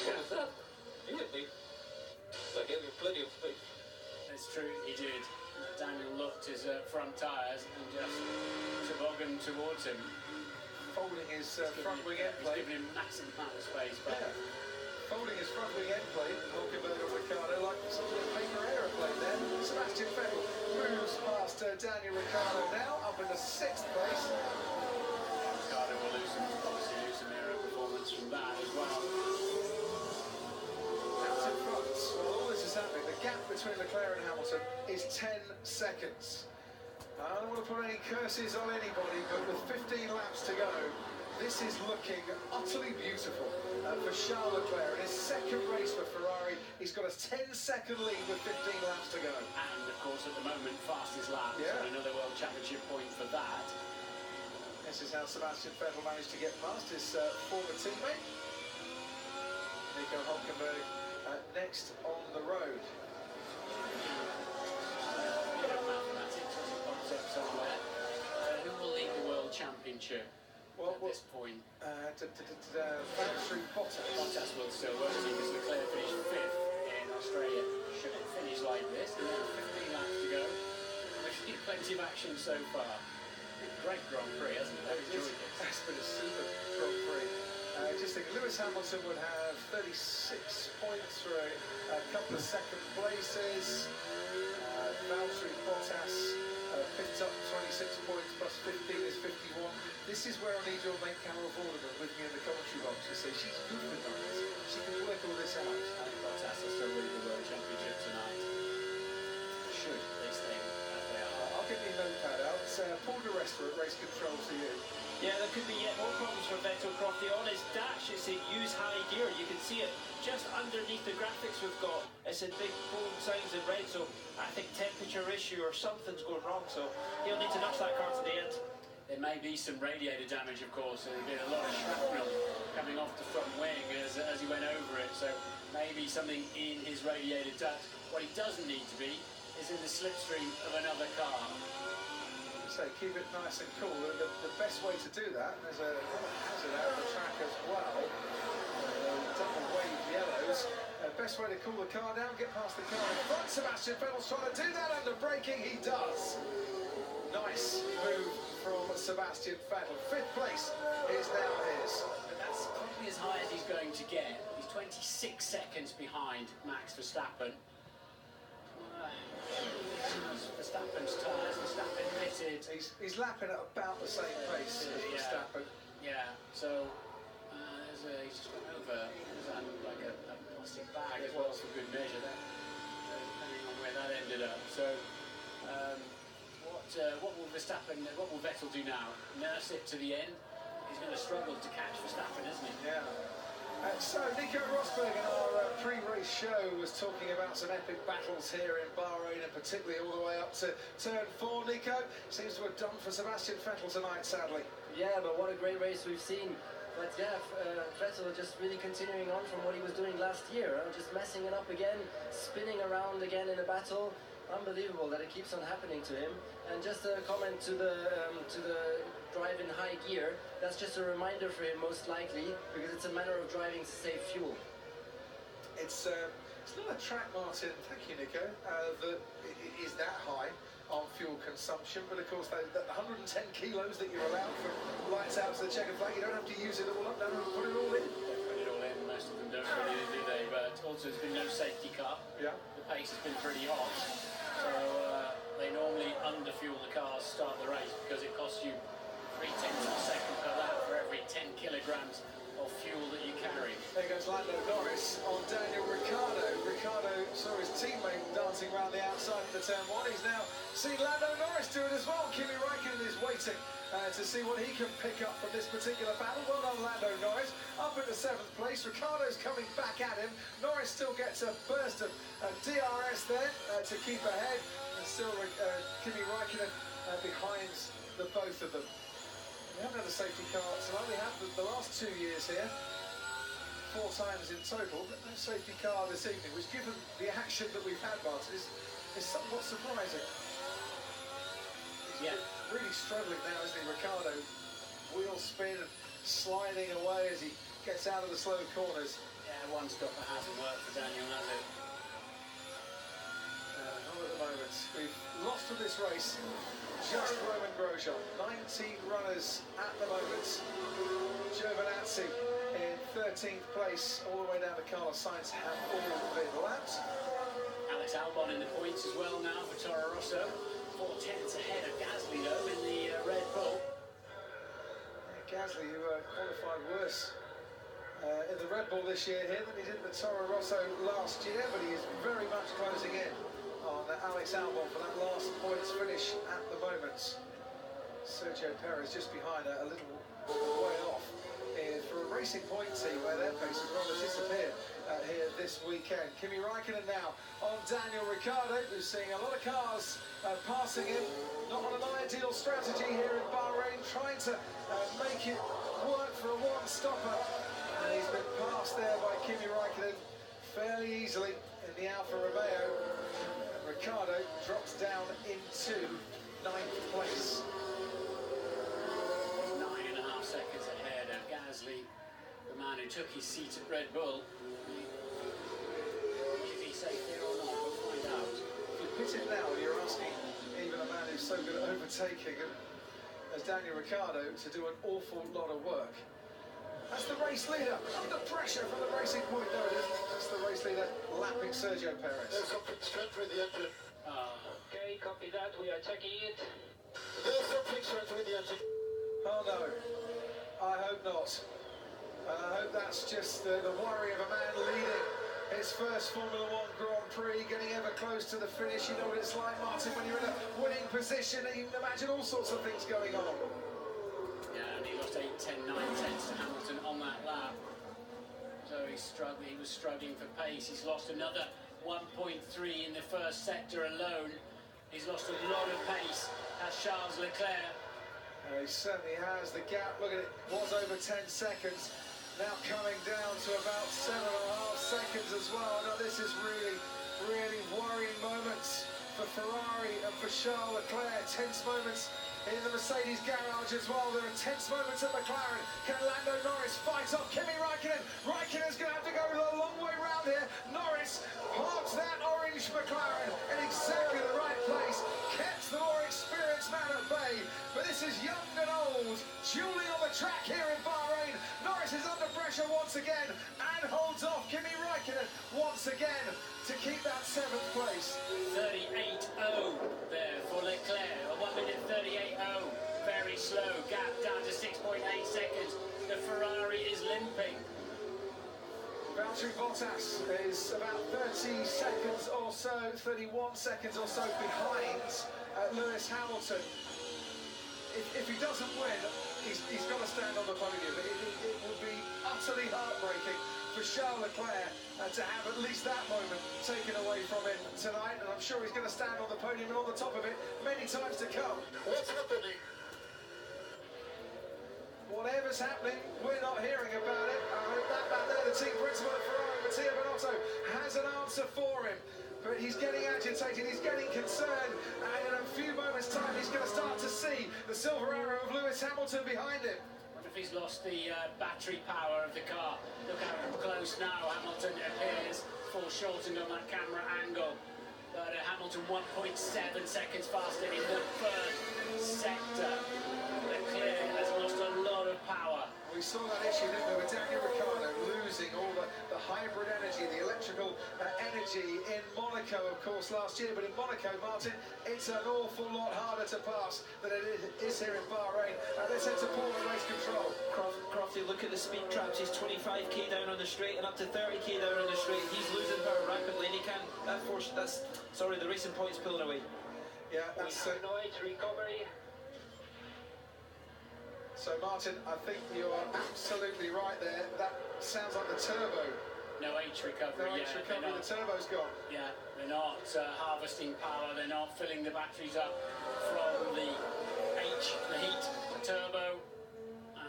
What was that? He hit me. That gave me plenty of space. It's true, he did. Daniel locked his front tyres and just tobogganed towards him. Folding his front wing end plate. He's giving him massive amount of space back. Yeah. Folding his front wing end plate, Hulkenberg and Ricciardo, like some sort of paper aeroplane there. Sebastian Vettel moves past Daniel Ricciardo now, up into 6th place. Ricciardo will obviously lose some aero performance from that as well. Out in front, while all this is happening, the gap between Leclerc and Hamilton is 10 seconds. I don't want to put any curses on anybody, but with 15 laps to go, this is looking utterly beautiful for Charles Leclerc. In his 2nd race for Ferrari, he's got a 10-second lead with 15 laps to go. And, of course, at the moment, fastest lap. Yeah. So another World Championship point for that. This is how Sebastian Vettel managed to get past his former teammate. Nico Hulkenberg next on the road. Mathematics as a concept somewhere. Who will lead the World Championship? At this point, Valtteri Bottas. Bottas will still work because Leclerc finished 5th in Australia. Shouldn't finish like this. And then 15 laps to go. We've seen plenty of action so far. Great Grand Prix, hasn't it? I've enjoyed this. It's been a super Grand Prix. Just think Lewis Hamilton would have 36 points for a couple of 2nd places. Valtteri Bottas picked up 26 points plus 15 is 51. This is where I need your mate Carol Vorderman with me in the commentary box to say she's good for numbers. She can work all this out. And Bottas will still win the World Championship tonight. Should. They stay as they are. I'll get your notepad out. Paul de Resta at Race Control to you. Yeah, there could be yet more problems for Vettel Crofty. On his dash, it's in use high gear. You can see it just underneath the graphics we've got. It's in big bold signs in red, so I think temperature issue or something's going wrong, so he'll need to nudge that car to the end. There may be some radiator damage, of course. There's been a lot of shrapnel coming off the front wing as he went over it, so maybe something in his radiator duct. What he doesn't need to be is in the slipstream of another car. So keep it nice and cool. The best way to do that, there's a hazard out of the track as well. Double wave yellows. Best best way to cool the car down, get past the car in front. Sebastian Vettel's trying to do that under braking, he does. Nice move from Sebastian Vettel. 5th place is now his. But that's probably as high as he's going to get. He's 26 seconds behind Max Verstappen. Verstappen's tyres, Verstappen pitted. He's lapping at about the same pace as Verstappen. Yeah, so he's just gone over. Is that like a plastic bag as well for good measure there, depending on where that ended up. So what will Vettel do now? Nurse it to the end? He's going to struggle to catch Verstappen, isn't he? Yeah. So Nico Rosberg in our pre-race show was talking about some epic battles here in Bahrain, and particularly all the way up to turn 4. Nico, seems to have done for Sebastian Vettel tonight, sadly. Yeah, but what a great race we've seen. But yeah, Vettel just really continuing on from what he was doing last year, just messing it up again, spinning around again in a battle. Unbelievable that it keeps on happening to him. And just a comment to the drive in high gear, that's just a reminder for him most likely, because it's a matter of driving to save fuel. It's not a track, Martin, thank you Nico, that is that high on fuel consumption, but of course the 110 kilos that you're allowed from lights out to the checkered flag, you don't have to use it all up, don't put it all in. Put it all in, most of them don't really do they, but also there's been no safety car. Yeah. The pace has been pretty hot, so they normally underfuel the cars to start the race because it costs you 0.3 of a second per lap for every 10 kilograms of fuel that you carry. There goes Lando Norris on Daniel Ricciardo. Ricciardo saw his teammate dancing around the outside of the turn 1. He's now seen Lando Norris do it as well. Kimi Räikkönen is waiting to see what he can pick up from this particular battle. Well done, Lando Norris. Up in the 7th place. Ricciardo's coming back at him. Norris still gets a burst of DRS there to keep ahead. And still Kimi Räikkönen behind the both of them. We haven't had a safety car, so we have the last 2 years here, 4 times in total, but no safety car this evening, which given the action that we've had, Martin, is somewhat surprising. He's really struggling now, isn't he, Ricciardo? Wheel spin and sliding away as he gets out of the slow corners. Yeah, one stopper hasn't worked for Daniel, has it? Not at the moment. We've lost from this race just Roman Grosjean. 19 runners at the moment. Giovinazzi in 13th place, all the way down to Carlos Sainz, have all been lapped. Alex Albon in the points as well now for Toro Rosso. 4 tenths ahead of Gasly though in the Red Bull. Gasly, who qualified worse in the Red Bull this year here than he did in the Toro Rosso last year, but he is very much closing in on Alex Albon for that last points finish at the moment. Sergio Perez just behind, a little way off for a Racing Point team where their pace has rather disappeared here this weekend. Kimi Räikkönen now on Daniel Ricciardo, who's seeing a lot of cars passing him. Not on an ideal strategy here in Bahrain, trying to make it work for a one-stopper. And he's been passed there by Kimi Räikkönen fairly easily in the Alfa Romeo. Ricciardo drops down into 9th place. 9.5 seconds ahead of Gasly, the man who took his seat at Red Bull. Is he safe there or not? We'll find out. If you pit it now, you're asking even a man who's so good at overtaking as Daniel Ricciardo to do an awful lot of work. That's the race leader, under pressure from the Racing Point. There it is. That's the race leader lapping Sergio Perez. There's something straight with the engine. Okay, copy that, we are checking it. There's something straight with the engine. Oh no, I hope not. I hope that's just the worry of a man leading his first Formula 1 Grand Prix, getting ever close to the finish. You know what it's like, Martin, when you're in a winning position, you can imagine all sorts of things going on. Yeah, and he lost 8, 10, 9 tenths to Hamilton on that lap. So he was struggling for pace. He's lost another 1.3 in the first sector alone. He's lost a lot of pace, as Charles Leclerc. He certainly has. The gap, look at it, was over 10 seconds. Now coming down to about 7.5 seconds as well. Now this is really, really worrying moments for Ferrari and for Charles Leclerc. Tense moments in the Mercedes garage as well. There are tense moments at McLaren. Can Lando Norris fight off Kimi Räikkönen? Räikkönen's going to have to go a long way round here. Norris this is young and old, dueling on the track here in Bahrain. Norris is under pressure once again and holds off Kimi Räikkönen once again to keep that 7th place. 38.0 there for Leclerc, a 1 minute 38.0. Very slow, gap down to 6.8 seconds. The Ferrari is limping. Valtteri Bottas is about 30 seconds or so, 31 seconds or so behind Lewis Hamilton. If he doesn't win, he's got to stand on the podium. It would be utterly heartbreaking for Charles Leclerc to have at least that moment taken away from him tonight, and I'm sure he's going to stand on the podium and on the top of it many times to come. What's happening? Whatever's happening, we're not hearing about it. That back there, the team principal at Ferrari, Mattia Binotto, has an answer for him. But he's getting agitated, he's getting concerned, and in a few moments' time he's going to start to see the silver arrow of Lewis Hamilton behind him. I wonder if he's lost the battery power of the car. Look how close now Hamilton appears, foreshortened on that camera angle. But Hamilton 1.7 seconds faster in the first sector. Leclerc has lost a lot of power. We saw that issue, didn't we, with Daniel Ricciardo losing all the hybrid energy, the electrical energy in Monaco, of course, last year. But in Monaco, Martin, it's an awful lot harder to pass than it is here in Bahrain. Let's head to Paul and race control. Crofty, look at the speed traps. He's 25k down on the straight and up to 30k down on the straight. He's losing power rapidly, and he can't. Sorry, the racing point's pulling away. Yeah, that's noise recovery. So, Martin, I think you're absolutely right there. That sounds like the turbo. No H recovery. No H recovery, the turbo's gone. Yeah, they're not harvesting power, they're not filling the batteries up from the H, the heat, the turbo,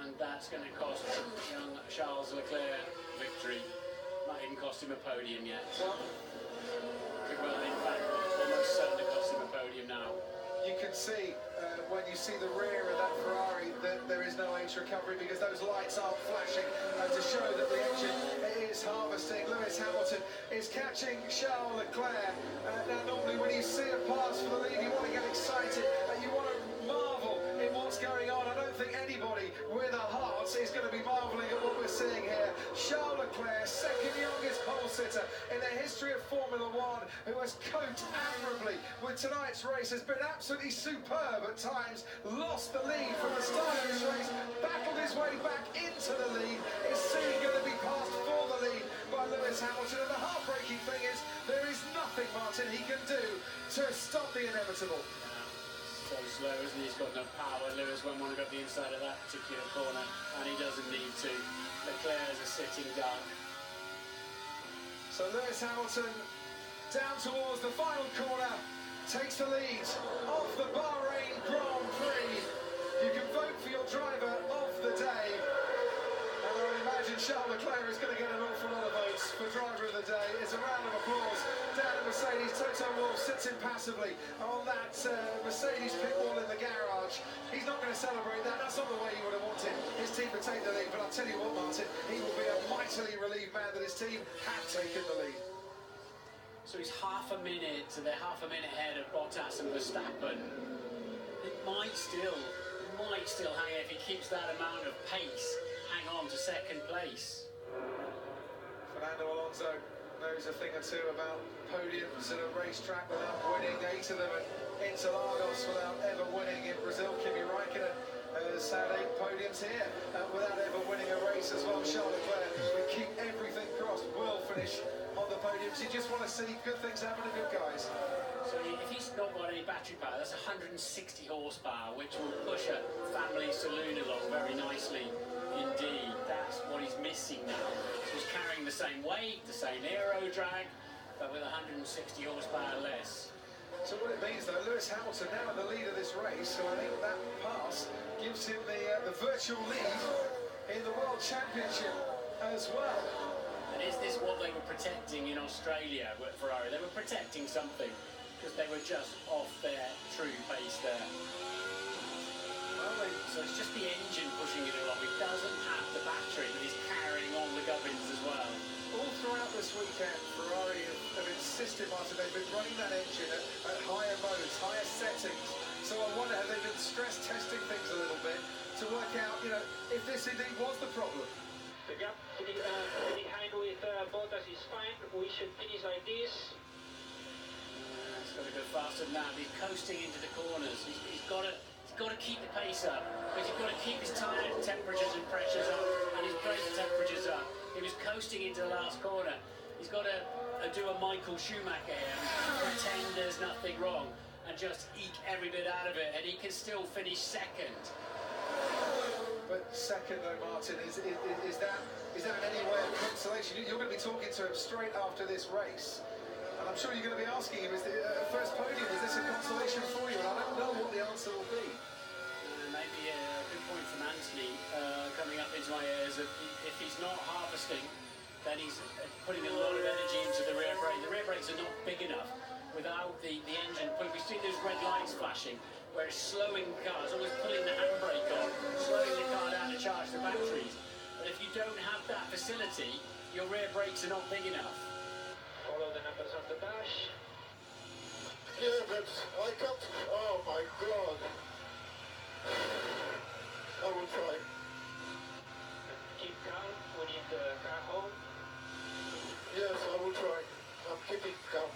and that's going to cost young Charles Leclerc victory. Might even cost him a podium yet. Well, in fact, almost certainly cost him a podium now. you can see when you see the rear of that Ferrari that there is no H recovery because those lights aren't flashing to show that the engine is harvesting. Lewis Hamilton is catching Charles Leclerc. Now, normally when you see a pass for the lead, you want to get excited, you want to marvel in what's going on. I don't think anybody with a heart is going to be marvelling at what we're seeing here. Charles Leclerc, second youngest pole sitter in the history of Formula One, who has coped admirably with tonight's race, has been absolutely superb at times, lost the lead from the start of this race, battled his way back into the lead, is soon going to be passed for the lead by Lewis Hamilton, and the heartbreaking thing is there is nothing, Martin, he can do to stop the inevitable. So slow, isn't he? He's got no power. Lewis won't want to go up the inside of that particular corner, and he doesn't need to. Leclerc is a sitting duck. So Lewis Hamilton down towards the final corner, takes the lead of the Bahrain Grand Prix. You can vote for your driver of the day, and I would imagine Charles Leclerc is going to get an awful lot of votes for driver of the day. It's a round of applause down at Mercedes. Toto Wolff sits impassively on that Mercedes pit wall in the garage. He's not going to celebrate that. That's not the way he would have wanted his team to take the lead. But I'll tell you what, Martin, he will be a mightily relieved man that his team have taken the lead. So he's half a minute ahead of Bottas and Verstappen. It might still hang if he keeps that amount of pace, hang on to second place. Fernando Alonso knows a thing or two about podiums at a racetrack without winning. 8 of them at Interlagos without ever winning. In Brazil, Kimi Räikkönen has had 8 podiums here without ever winning a race as well. Charles Leclerc, we keep everything crossed, will finish on the podiums. You just want to see good things happen to good guys. So if he's not got any battery power, that's 160 horsepower, which will push a family saloon along very nicely indeed. That's what he's missing now. He's carrying the same weight, the same aero drag, but with 160 horsepower less. So what it means though, Lewis Hamilton now in the lead of this race, so I think that pass gives him the virtual lead in the World Championship as well. And is this what they were protecting in Australia with Ferrari? They were protecting something because they were just off their true pace there. So it's just the engine pushing it along. It doesn't have the battery that is carrying on the gubbins as well. All throughout this weekend, Ferrari have insisted, Martin, they've been running that engine at higher modes, higher settings, So I wonder have they been stress testing things a little bit to work out, you know, if this indeed was the problem. The gap finishing behind with Bottas is fine. We should finish like this. He's got to go faster than that. He's coasting into the corners. He's got to keep the pace up, because he's got to keep his tyre temperatures and pressures up and his brake temperatures up. He was coasting into the last corner. He's got to do a Michael Schumacher here, pretend there's nothing wrong and just eke every bit out of it, and he can still finish second. But second though, Martin, is that in any way of consolation? You're going to be talking to him straight after this race, and I'm sure you're going to be asking him, is the first podium, is this a consolation for you? And I don't know what the answer will be. Maybe a good point from Anthony coming up into my ears. If he's not harvesting, then he's putting a lot of energy into the rear brake. The rear brakes are not big enough without the engine. We've seen those red lights flashing, where it's slowing cars, almost pulling the handbrake on, slowing the car down to charge the batteries. But if you don't have that facility, your rear brakes are not big enough. Follow the numbers on the dash. Yeah, but I got... Oh my God. I will try. Keep calm. We need the car home. Yes, I will try. I'm keeping calm.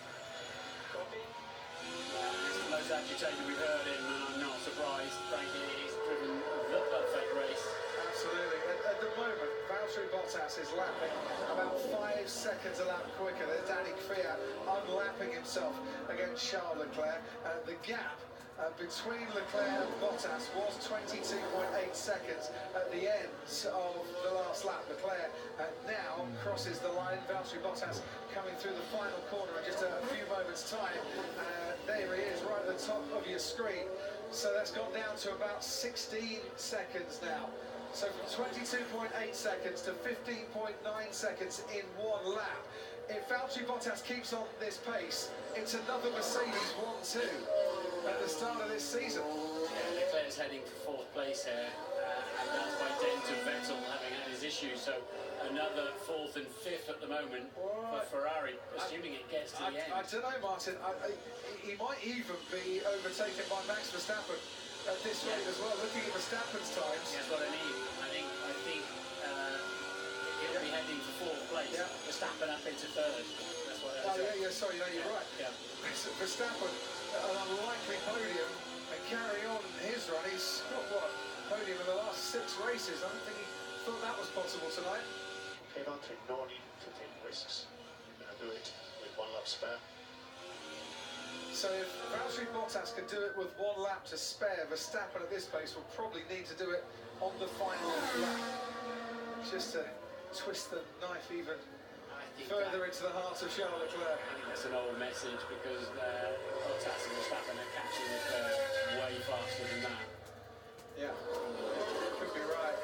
Copy. It's the most agitated we've heard him, and I'm not surprised. Frankly, he's driven the perfect race. Absolutely. At the moment, Valtteri Bottas is lapping about 5 seconds a lap quicker. There's Danny Kvyat unlapping himself against Charles Leclerc. The gap between Leclerc and Bottas was 22.8 seconds at the end of the last lap. Leclerc now crosses the line. Valtteri Bottas coming through the final corner in just a few moments' time. There he is, right at the top of your screen. So that's gone down to about 16 seconds now. So from 22.8 seconds to 15.9 seconds in one lap. If Valtteri Bottas keeps on this pace, it's another Mercedes 1-2 at the start of this season. Yeah, Leclerc's heading for 4th place here, and that's by dint of Vettel having had his issues. So another 4th and 5th at the moment for Ferrari, assuming it gets to the end. I don't know, Martin. He might even be overtaken by Max Verstappen at this rate as well. Looking at Verstappen's times. That's what I mean. I think he'll be heading for 4th place. Yeah. Verstappen up into 3rd. That's what I said. Sorry, no, you're right. Yeah. Verstappen, an unlikely podium, and carry on his run. He's got what, podium in the last 6 races. I don't think he thought that was possible tonight. Hey, Valtteri, no need to take risks. You're going to do it with 1 lap spare. So if Valtteri Bottas can do it with 1 lap to spare, Verstappen at this pace will probably need to do it on the final lap. Just to twist the knife even further into the heart of Charles Leclerc. I think that's an old message, because Bottas and Verstappen are catching Leclerc way faster than that. Yeah, could be right.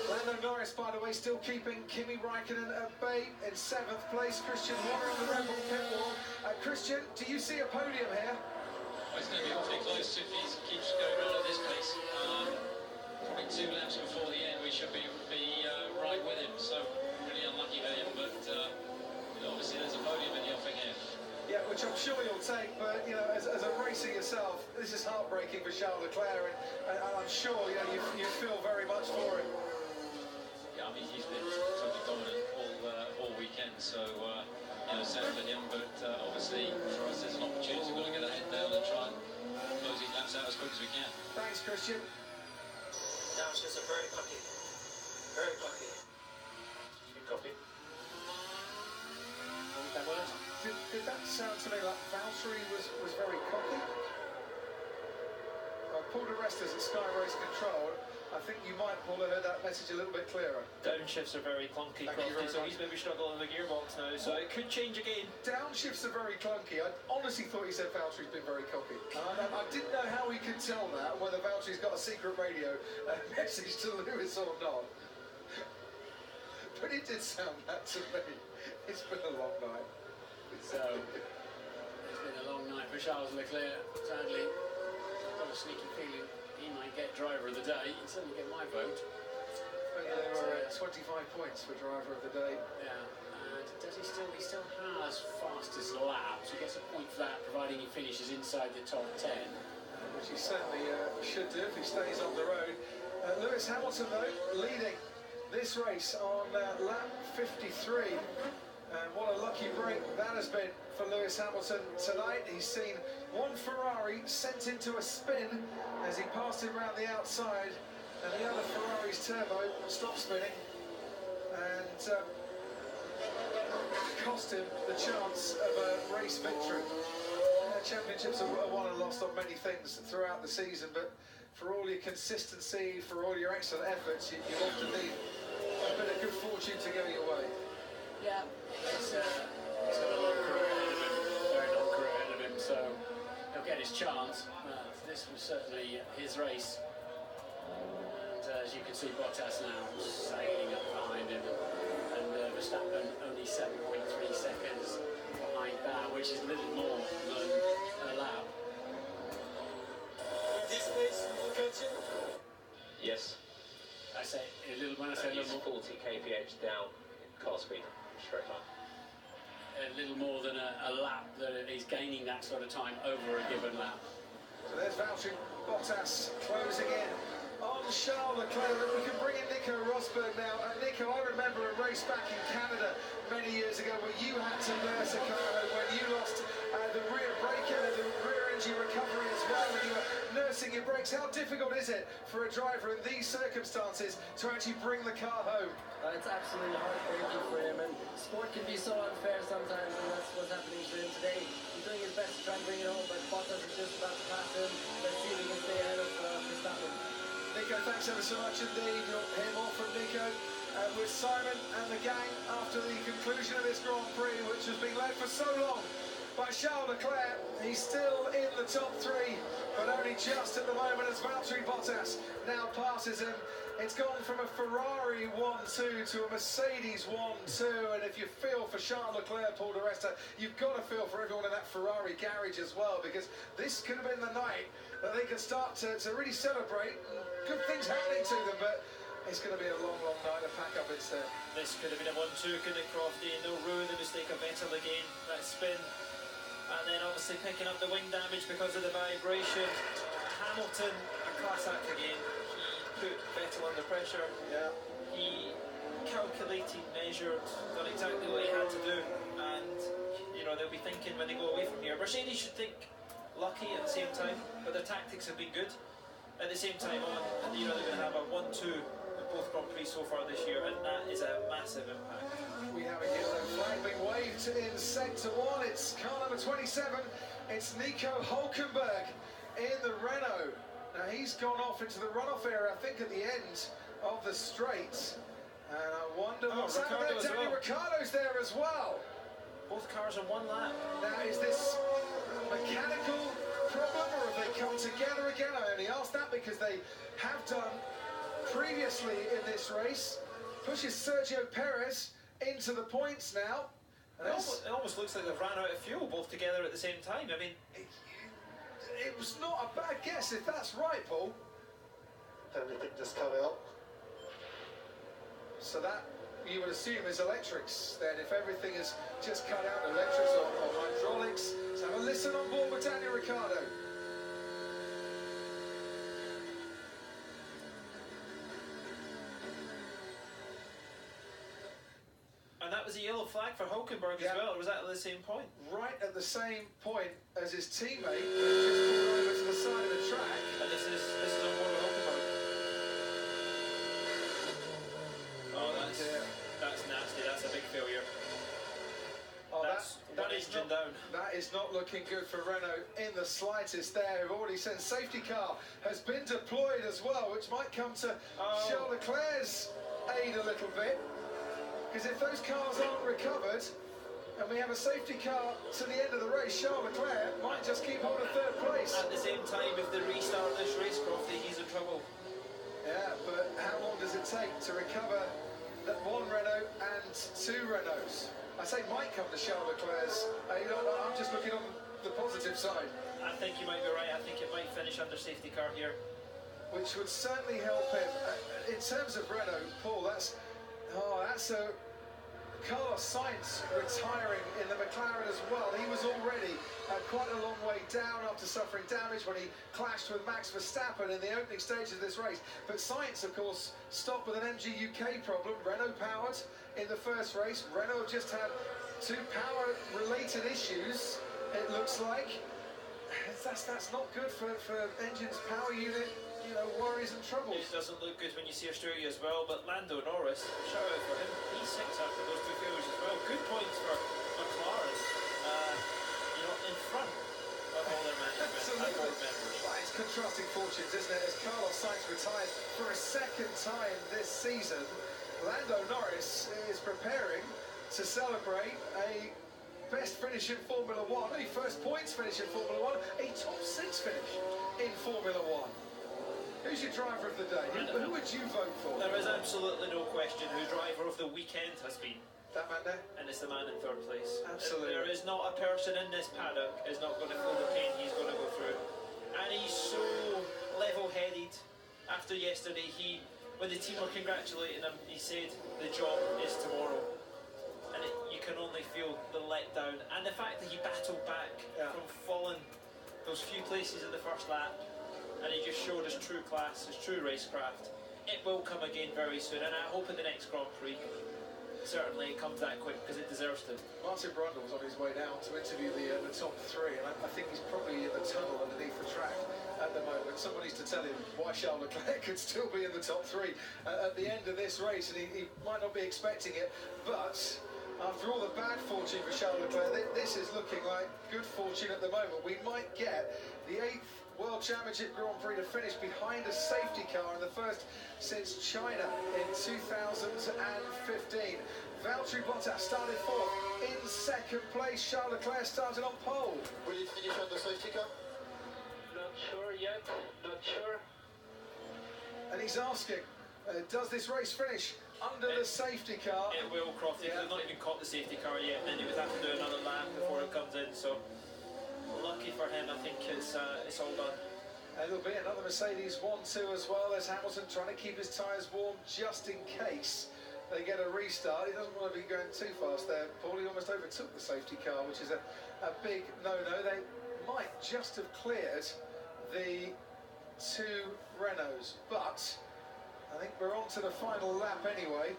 Lando Norris, by the way, still keeping Kimi Raikkonen at bay in 7th place. Christian Horner on the Red Bull pit wall. Christian, do you see a podium here? Well, it's going to be awfully close if he keeps going on at this pace. Probably 2 laps before the end, we should be right with him. So really unlucky for him, but obviously there's a podium in the offing here. Yeah, which I'm sure you'll take, but you know, as a racer yourself, this is heartbreaking for Charles Leclerc, and I'm sure you feel very much for him. Yeah, I mean he's been totally dominant all weekend, so sad for him. But obviously for us, there's an opportunity. We've got to get our head down and try and close these laps out as quick as we can. Thanks, Christian. Now it's just a very cocky. Very cocky. You copy? That word? Did that sound to me like Valtteri was very cocky? Paul de Restas at Sky Race Control. I think you might, Paul, have heard that message a little bit clearer. Downshifts are very clunky, so he's maybe struggling in the gearbox now, so it could change again. Downshifts are very clunky. I honestly thought he said Valtteri's been very cocky. I didn't know how we could tell that, whether Valtteri's got a secret radio message to Lewis or not. But it did sound that to me. It's been a long night. So, it's been a long night for Charles Leclerc. Sadly, I've got a sneaky feeling he might get driver of the day. He'd certainly get my vote. There were 25 points for driver of the day. Yeah, and does he still has fastest lap, so he gets a point for that, providing he finishes inside the top 10. which he certainly should do if he stays on the road. Lewis Hamilton, though, leading this race on lap 53. And what a lucky break that has been for Lewis Hamilton tonight. He's seen one Ferrari sent into a spin as he passed him around the outside, and the other Ferrari's turbo stopped spinning and cost him the chance of a race victory. Championships are won and lost on many things throughout the season, but for all your consistency, for all your excellent efforts, you often need a bit of good fortune to go your way. Yeah, he's got a long career ahead of him, very long career ahead of him, so he'll get his chance. This was certainly his race. And as you can see, Bottas now sailing up behind him, and Verstappen only 7.3 seconds behind that, which is a little more than a lap. Yes. I say a little, when I say a little more, 40 kph down in car speed, straight line. a little more than a lap, that he's gaining that sort of time over a given lap. So there's Valtteri Bottas closing in on Charles Leclerc. We can bring in Nico Rosberg now. Nico, I remember a race back in Canada many years ago where you had to nurse a car when you lost the rear brake and the rear engine recovery as well, when you were nursing your brakes. How difficult is it for a driver in these circumstances to actually bring the car home? It's absolutely heartbreaking for him, and sport can be so unfair sometimes, and that's what's happening to him today. He's doing his best to try and bring it home, but Bottas is just about to pass him. Let's see if he can stay ahead of Verstappen. Nico, thanks ever so much indeed. You'll hear more from Nico with Simon and the gang after the conclusion of this Grand Prix, which has been led for so long by Charles Leclerc. He's still in the top three, but only just at the moment as Valtteri Bottas now passes him. It's gone from a Ferrari 1-2 to a Mercedes 1-2, and if you feel for Charles Leclerc, Paul di Resta, you've got to feel for everyone in that Ferrari garage as well, because this could have been the night that they could start to really celebrate. Good things happening to them, but it's going to be a long, long night to pack up instead. This could have been a 1-2, couldn't it, Crofty? No ruin the mistake of Vettel again, that spin. And then obviously picking up the wing damage because of the vibration. Hamilton, a class act again. He put Vettel under pressure. Yeah. He calculated, measured, done exactly what he had to do. And, you know, they'll be thinking when they go away from here. Mercedes should think lucky at the same time, but their tactics have been good. At the same time on, and you know they're going to have a 1-2 in both Grand Prix so far this year, and that is a massive impact. We have a yellow flag being waved in sector one. It's car number 27. It's Nico Hülkenberg in the Renault. Now he's gone off into the runoff area, I think, at the end of the straight. And I wonder what's happening there. Daniel Ricciardo's there as well. Both cars on one lap. Now, is this mechanical problem, or have they come together again? I only ask that because they have done previously in this race. Pushes Sergio Perez into the points now. And It almost looks like they've ran out of fuel both together at the same time. I mean, it was not a bad guess if that's right, Paul. Everything just cut out. So that, you would assume, is electrics then, if everything is just cut out, electrics or hydraulics. So have a listen on board with Daniel Ricciardo. and that was a yellow flag for Hülkenberg as well, or was that at the same point? Right at the same point as his teammate, who just pulled over to the side of the track. And this is on board with Hülkenberg. Oh, that's nasty. That's a big failure. Oh, That's one engine down. That is not looking good for Renault in the slightest there. Who've already said safety car has been deployed as well, which might come to Charles Leclerc's aid a little bit. Because if those cars aren't recovered, and we have a safety car to the end of the race, Charles Leclerc might just keep hold of third place. At the same time, if they restart this race, Crofty, he's in trouble. Yeah, but how long does it take to recover that one Renault and two Renaults? I say might come to Charles Leclerc's. I'm just looking on the positive side. I think you might be right. I think it might finish under safety car here. Which would certainly help him. In terms of Renault, Paul, that's a Carlos Sainz retiring in the McLaren as well. He was already quite a long way down after suffering damage when he clashed with Max Verstappen in the opening stages of this race. But Sainz, of course, stopped with an MG UK problem, Renault powered in the first race. Renault just had 2 power-related issues, it looks like. That's not good for engine's power unit, you know, worries and troubles. It doesn't look good when you see Australia as well, but Lando Norris, shout out for him, he's 6 after those 2 failures as well. Good points for McLaren, you know, in front of all their management and board members. Well, it's contrasting fortunes, isn't it? As Carlos Sainz retires for a 2nd time this season, Lando Norris is preparing to celebrate a best finish in Formula 1, a first points finish in Formula 1, a top 6 finish in Formula 1. Who's your driver of the day? Who would you vote for? There is absolutely no question who driver of the weekend has been. That man there? And it's the man in 3rd place. Absolutely. There is not a person in this paddock is not going to feel the pain he's going to go through. And he's so level-headed. After yesterday, when the team were congratulating him, he said, the job is tomorrow. And you can only feel the letdown. And the fact that he battled back from falling those few places in the first lap, and he just showed his true class, his true racecraft. It will come again very soon, and I hope at the next Grand Prix, certainly it comes that quick, because it deserves to. Martin Brundle was on his way down to interview the top 3, and I think he's probably in the tunnel underneath the track at the moment. Someone needs to tell him why Charles Leclerc could still be in the top 3 at the end of this race, and he might not be expecting it, but after all the bad fortune for Charles Leclerc, this is looking like good fortune at the moment. We might get the 8th World Championship Grand Prix to finish behind a safety car, and the first since China in 2015. Valtteri Bottas started 4th. In 2nd place, Charles Leclerc started on pole. Will you finish on the safety car? Not sure yet, not sure. And he's asking, does this race finish under the safety car? It will, Crofty. They've not even caught the safety car yet, and then he would have to do another lap before it comes in, so lucky for him, I think it's all done. There'll be another Mercedes 1-2 as well. There's Hamilton trying to keep his tyres warm just in case they get a restart. He doesn't want to be going too fast there, Paul. He almost overtook the safety car, which is a big no-no. They might just have cleared the 2 Renaults, but I think we're on to the final lap anyway.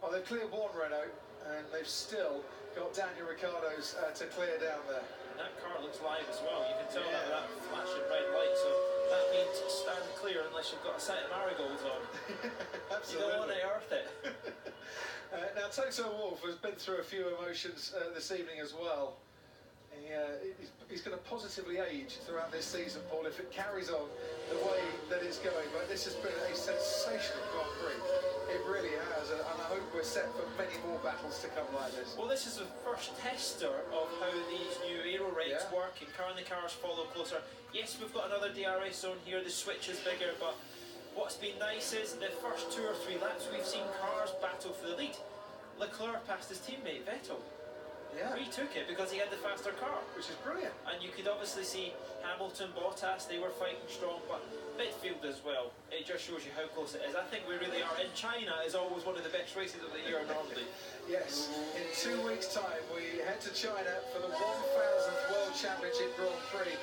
Oh, they've cleared 1 Renault, and they've still got Daniel Ricciardo's to clear down there. That car looks live as well. You can tell that flashing red light, so that means stand clear unless you've got a set of marigolds on. Absolutely. You don't want to earth it. Now, Toto Wolff has been through a few emotions this evening as well. He's going to positively age throughout this season, Paul, if it carries on the way that it's going. But this has been a sensational Grand Prix. It really has, and I hope we're set for many more battles to come like this. Well, this is the first tester of how these new aero regs work, and can the cars follow closer? Yes, we've got another DRS zone here, the switch is bigger, but what's been nice is the first 2 or 3 laps we've seen cars battle for the lead. Leclerc passed his teammate Vettel. Yeah. Retook it because he had the faster car. Which is brilliant. And you could obviously see Hamilton, Bottas, they were fighting strong, but midfield as well. It just shows you how close it is. I think we really are. And China is always one of the best races of the year normally. Yes, in 2 weeks' time we head to China for the 1000th World Championship Grand Prix.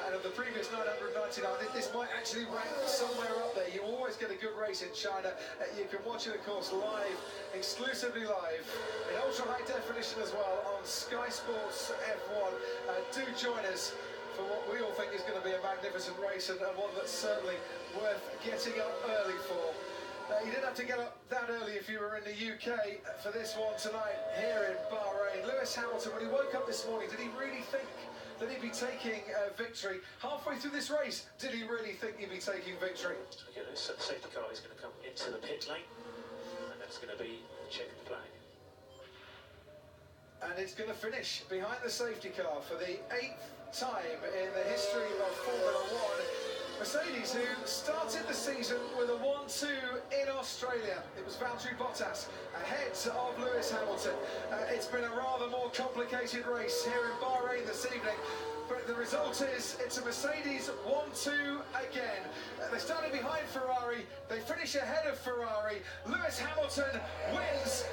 And of the previous 999, this might actually rank somewhere up there. You always get a good race in China. You can watch it, of course, live, exclusively live, in ultra-high definition as well on Sky Sports F1. Do join us for what we all think is going to be a magnificent race, and one that's certainly worth getting up early for. You didn't have to get up that early if you were in the UK for this one tonight here in Bahrain. Lewis Hamilton, when he woke up this morning, did he really think that he'd be taking victory? Halfway through this race, did he really think he'd be taking victory? Okay, the safety car is going to come into the pit lane, and that's going to be the checkered flag. And it's going to finish behind the safety car for the 8th time in the history of Formula 1. Mercedes, who started the season with a 1-2 in Australia. It was Valtteri Bottas ahead of Lewis Hamilton. It's been a rather more complicated race here in Bahrain this evening, but the result is it's a Mercedes 1-2 again. They started behind Ferrari, they finish ahead of Ferrari. Lewis Hamilton wins